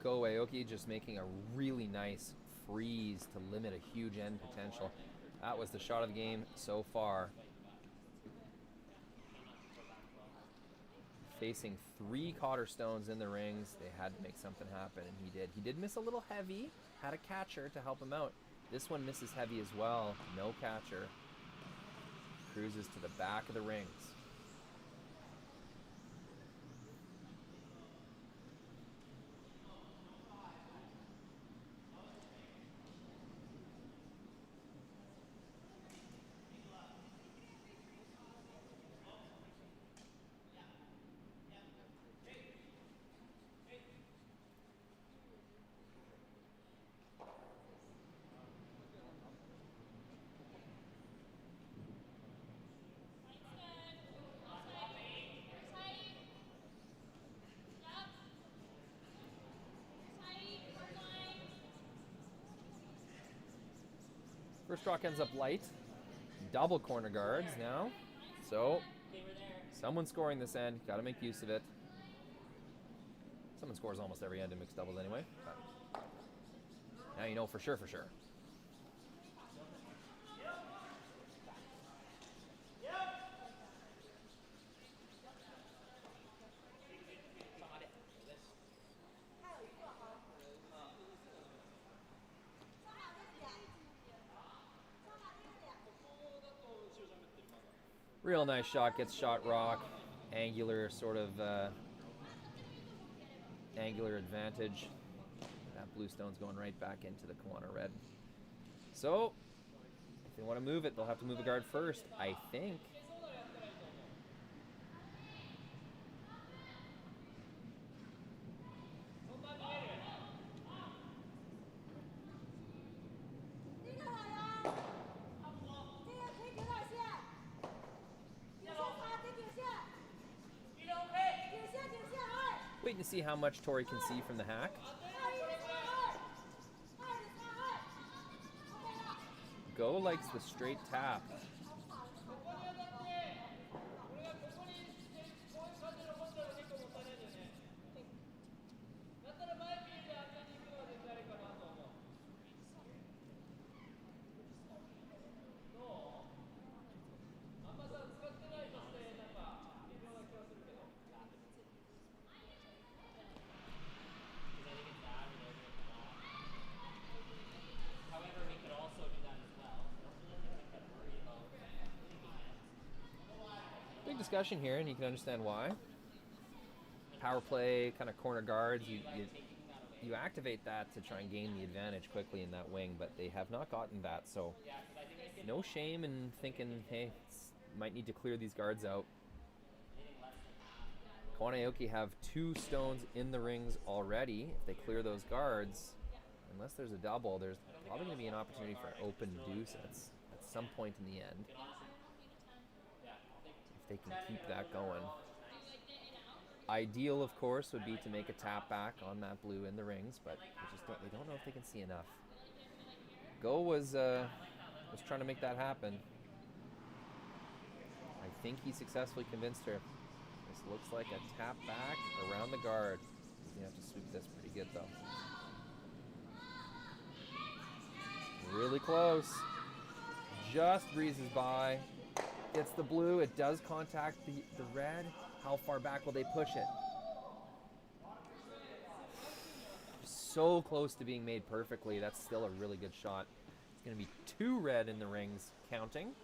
Go Aoki just making a really nice freeze to limit a huge end potential. That was the shot of the game so far. Facing 3 Cotter stones in the rings, they had to make something happen, and he did. He did miss a little heavy, had a catcher to help him out. This one misses heavy as well, no catcher. Cruises to the back of the rings. First rock ends up light. Double corner guards now. So, someone scoring this end. Got to make use of it. Someone scores almost every end in mixed doubles anyway. But now you know for sure. Real nice shot, gets shot rock, angular sort of angular advantage. That blue stone's going right back into the Koana red. So, if they want to move it, they'll have to move a guard first, I think. Waiting to see how much Tori can see from the hack. Go likes the straight tap. However, he could also do that as well. discussion here, and you can understand why. Power play, kind of corner guards, you activate that to try and gain the advantage quickly in that wing, but they have not gotten that, so no shame in thinking, hey, might need to clear these guards out. Koana Aoki have 2 stones in the rings already. If they clear those guards, unless there's a double, there's probably going to be an opportunity for an open deuce at some point in the end. If they can keep that going. Ideal, of course, would be to make a tap back on that blue in the rings, but they don't know if they can see enough. Go was trying to make that happen. I think he successfully convinced her. This looks like a tap back around the guard. He's gonna have to sweep this pretty good though. Really close. Just breezes by. Gets the blue. It does contact the red. How far back will they push it? So close to being made perfectly. That's still a really good shot. It's going to be 2 red in the rings, counting.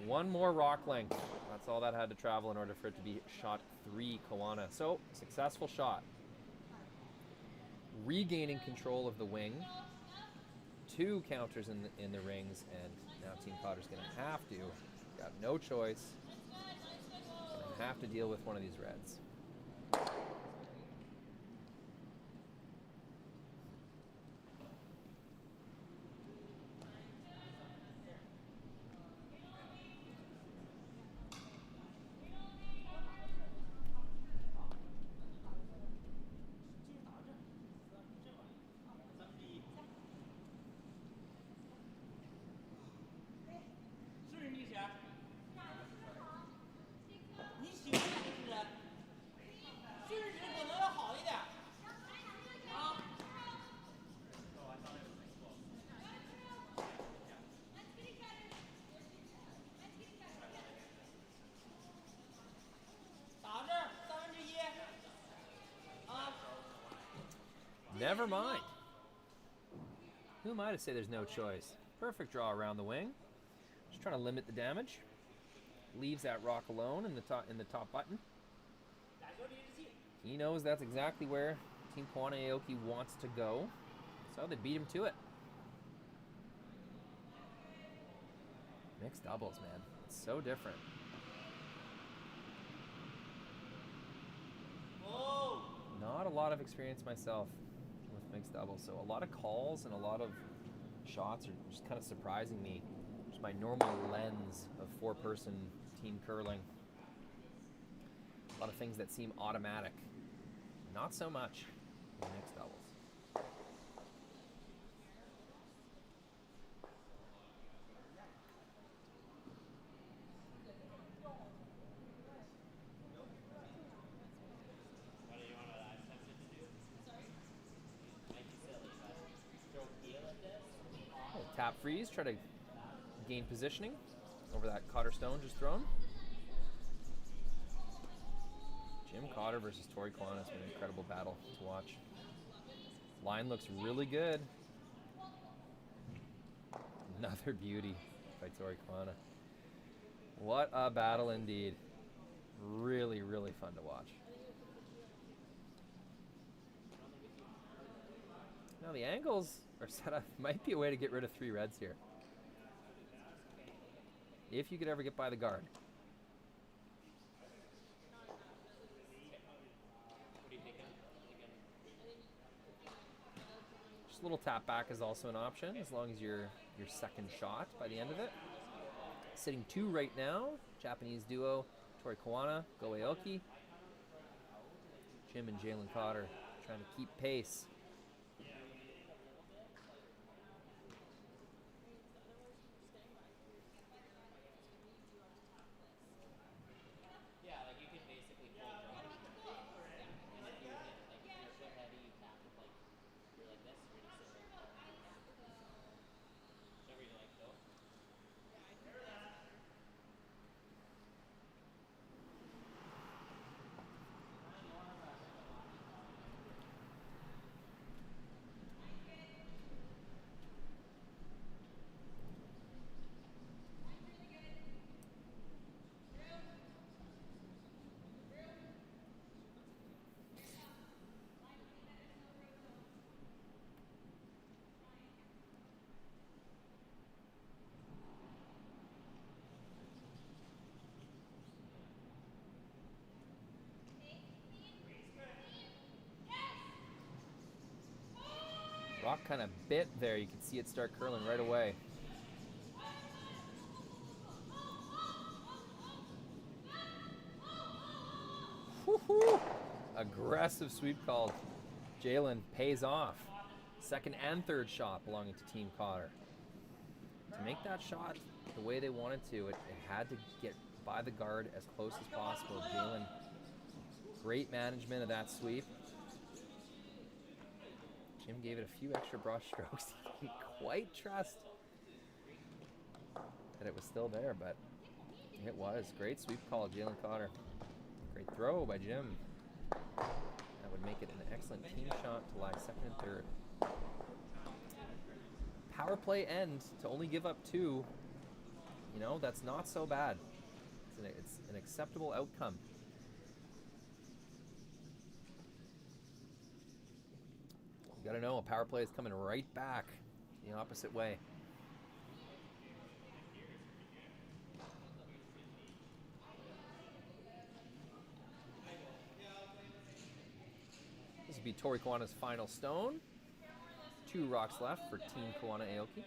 1 more rock length. That's all that had to travel in order for it to be shot 3 Koana. So, successful shot. Regaining control of the wing. 2 counters in the rings, and now Team Cotter's going to have to. Got no choice. Gonna have to deal with one of these reds. Never mind. Who am I to say there's no choice? Perfect draw around the wing. Just trying to limit the damage. Leaves that rock alone in the top button. He knows that's exactly where Team Koana Aoki wants to go, so they beat him to it. Mixed doubles, man. It's so different. Not a lot of experience myself with mixed doubles, so a lot of calls and a lot of shots are just kind of surprising me. Just my normal lens of 4-person team curling. A lot of things that seem automatic. Not so much in mixed doubles. Tap freeze, try to gain positioning over that Cotter stone just thrown. Jim Cotter versus Tori Koana has been an incredible battle to watch. Line looks really good. Another beauty by Tori Koana. What a battle indeed. Really, really fun to watch. Now the angles are set up. Might be a way to get rid of 3 reds here. If you could ever get by the guard. Just a little tap back is also an option, as long as your second shot by the end of it. Sitting 2 right now. Japanese duo Tori Koana, Go Aoki. Jim and Jaelyn Cotter trying to keep pace. Rock kind of bit there. You can see it start curling right away. Woo-hoo! Aggressive sweep called. Jaelyn pays off. Second and third shot belonging to Team Cotter. To make that shot the way they wanted to, it had to get by the guard as close as possible. Jaelyn, great management of that sweep. Jim gave it a few extra brush strokes. He didn't quite trust that it was still there, but it was. Great sweep call, Jaelyn Cotter. Great throw by Jim. That would make it an excellent team shot to lie second and third. Power play end to only give up 2. You know, that's not so bad. It's an acceptable outcome. You gotta know, a power play is coming right back the opposite way. This will be Tori Koana's final stone. 2 rocks left for Team Koana Aoki.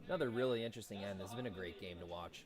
Another really interesting end. This has been a great game to watch.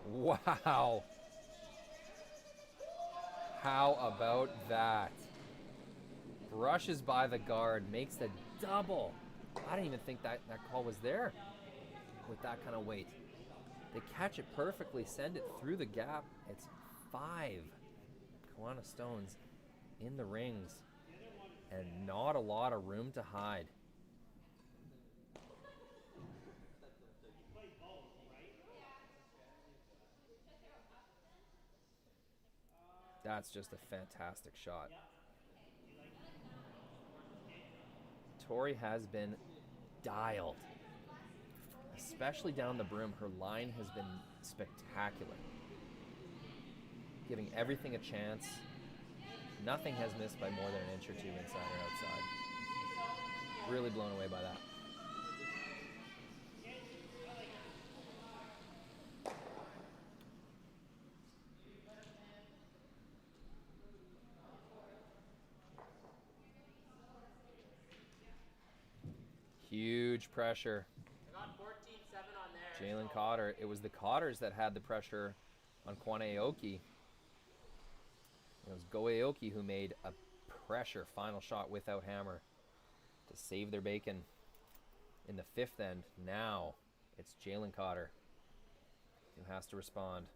Wow. How about that? Brushes by the guard, makes the double. I didn't even think that call was there with that kind of weight. They catch it perfectly, send it through the gap. It's 5 Koana stones in the rings and not a lot of room to hide. That's just a fantastic shot. Tori has been dialed, especially down the broom. Her line has been spectacular, giving everything a chance. Nothing has missed by more than an inch or 2 inside or outside. Really blown away by that. Huge pressure. I got 14-7 on there. Jaelyn Cotter. It was the Cotters that had the pressure on Koana Aoki. It was Go Aoki who made a pressure final shot without hammer to save their bacon in the 5th end. Now it's Jaelyn Cotter who has to respond.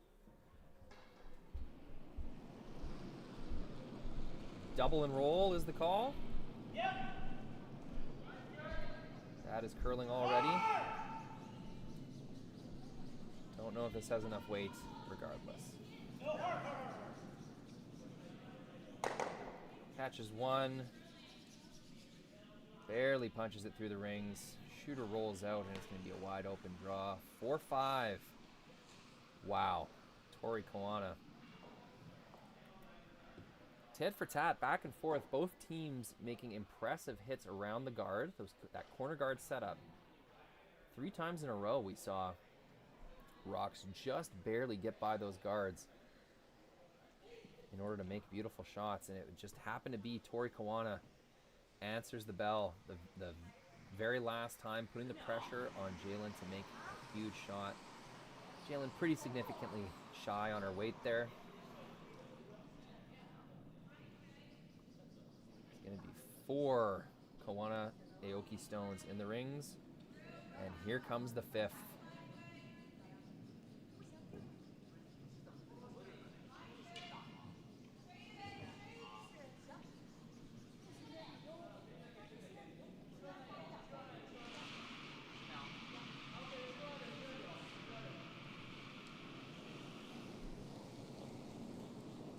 Double and roll is the call. Yep. That is curling already. Don't know if this has enough weight regardless. Catches 1. Barely punches it through the rings. Shooter rolls out and it's going to be a wide open draw. 4-5. Wow. Tori Koana. Tit for tat, back and forth. Both teams making impressive hits around the guard. That corner guard setup. 3 times in a row we saw Rocks just barely get by those guards in order to make beautiful shots. And it just happened to be Tori Koana answers the bell. The very last time, putting the pressure on Jaelyn to make a huge shot. Jaelyn pretty significantly shy on her weight there. It's going to be 4 Koana Aoki stones in the rings. And here comes the 5th.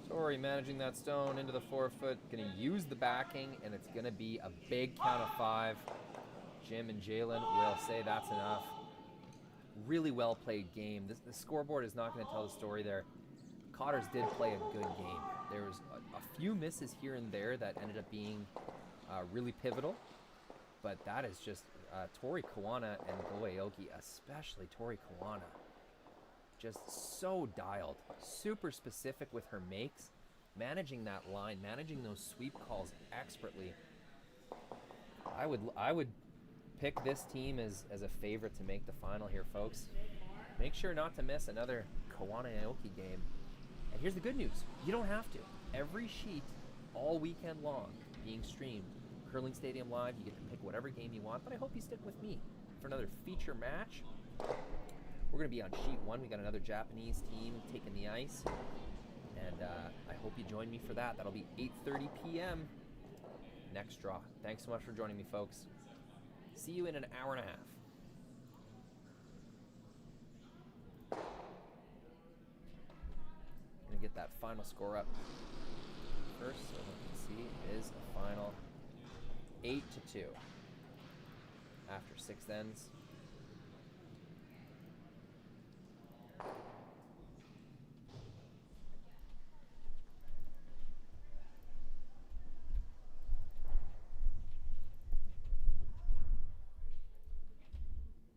Tori managing that stone into the forefoot, gonna use the backing, and it's gonna be a big count of 5. Jim and Jaelyn will say that's enough. Really well played game. The scoreboard is not gonna tell the story there. Cotters did play a good game. There was a few misses here and there that ended up being really pivotal, but that is just Tori Koana and Go Aoki, especially Tori Koana. Just so dialed, super specific with her makes, managing that line, managing those sweep calls expertly. I would pick this team as a favorite to make the final here, folks. Make sure not to miss another Koana Aoki game. And here's the good news: you don't have to. Every sheet, all weekend long, being streamed. Curling Stadium Live. You get to pick whatever game you want. But I hope you stick with me for another feature match. We're going to be on sheet 1. We got another Japanese team taking the ice. And I hope you join me for that. That'll be 8:30 p.m. next draw. Thanks so much for joining me, folks. See you in an hour and a half. Going to get that final score up first, so we can see it is a final 8-2 after 6 ends.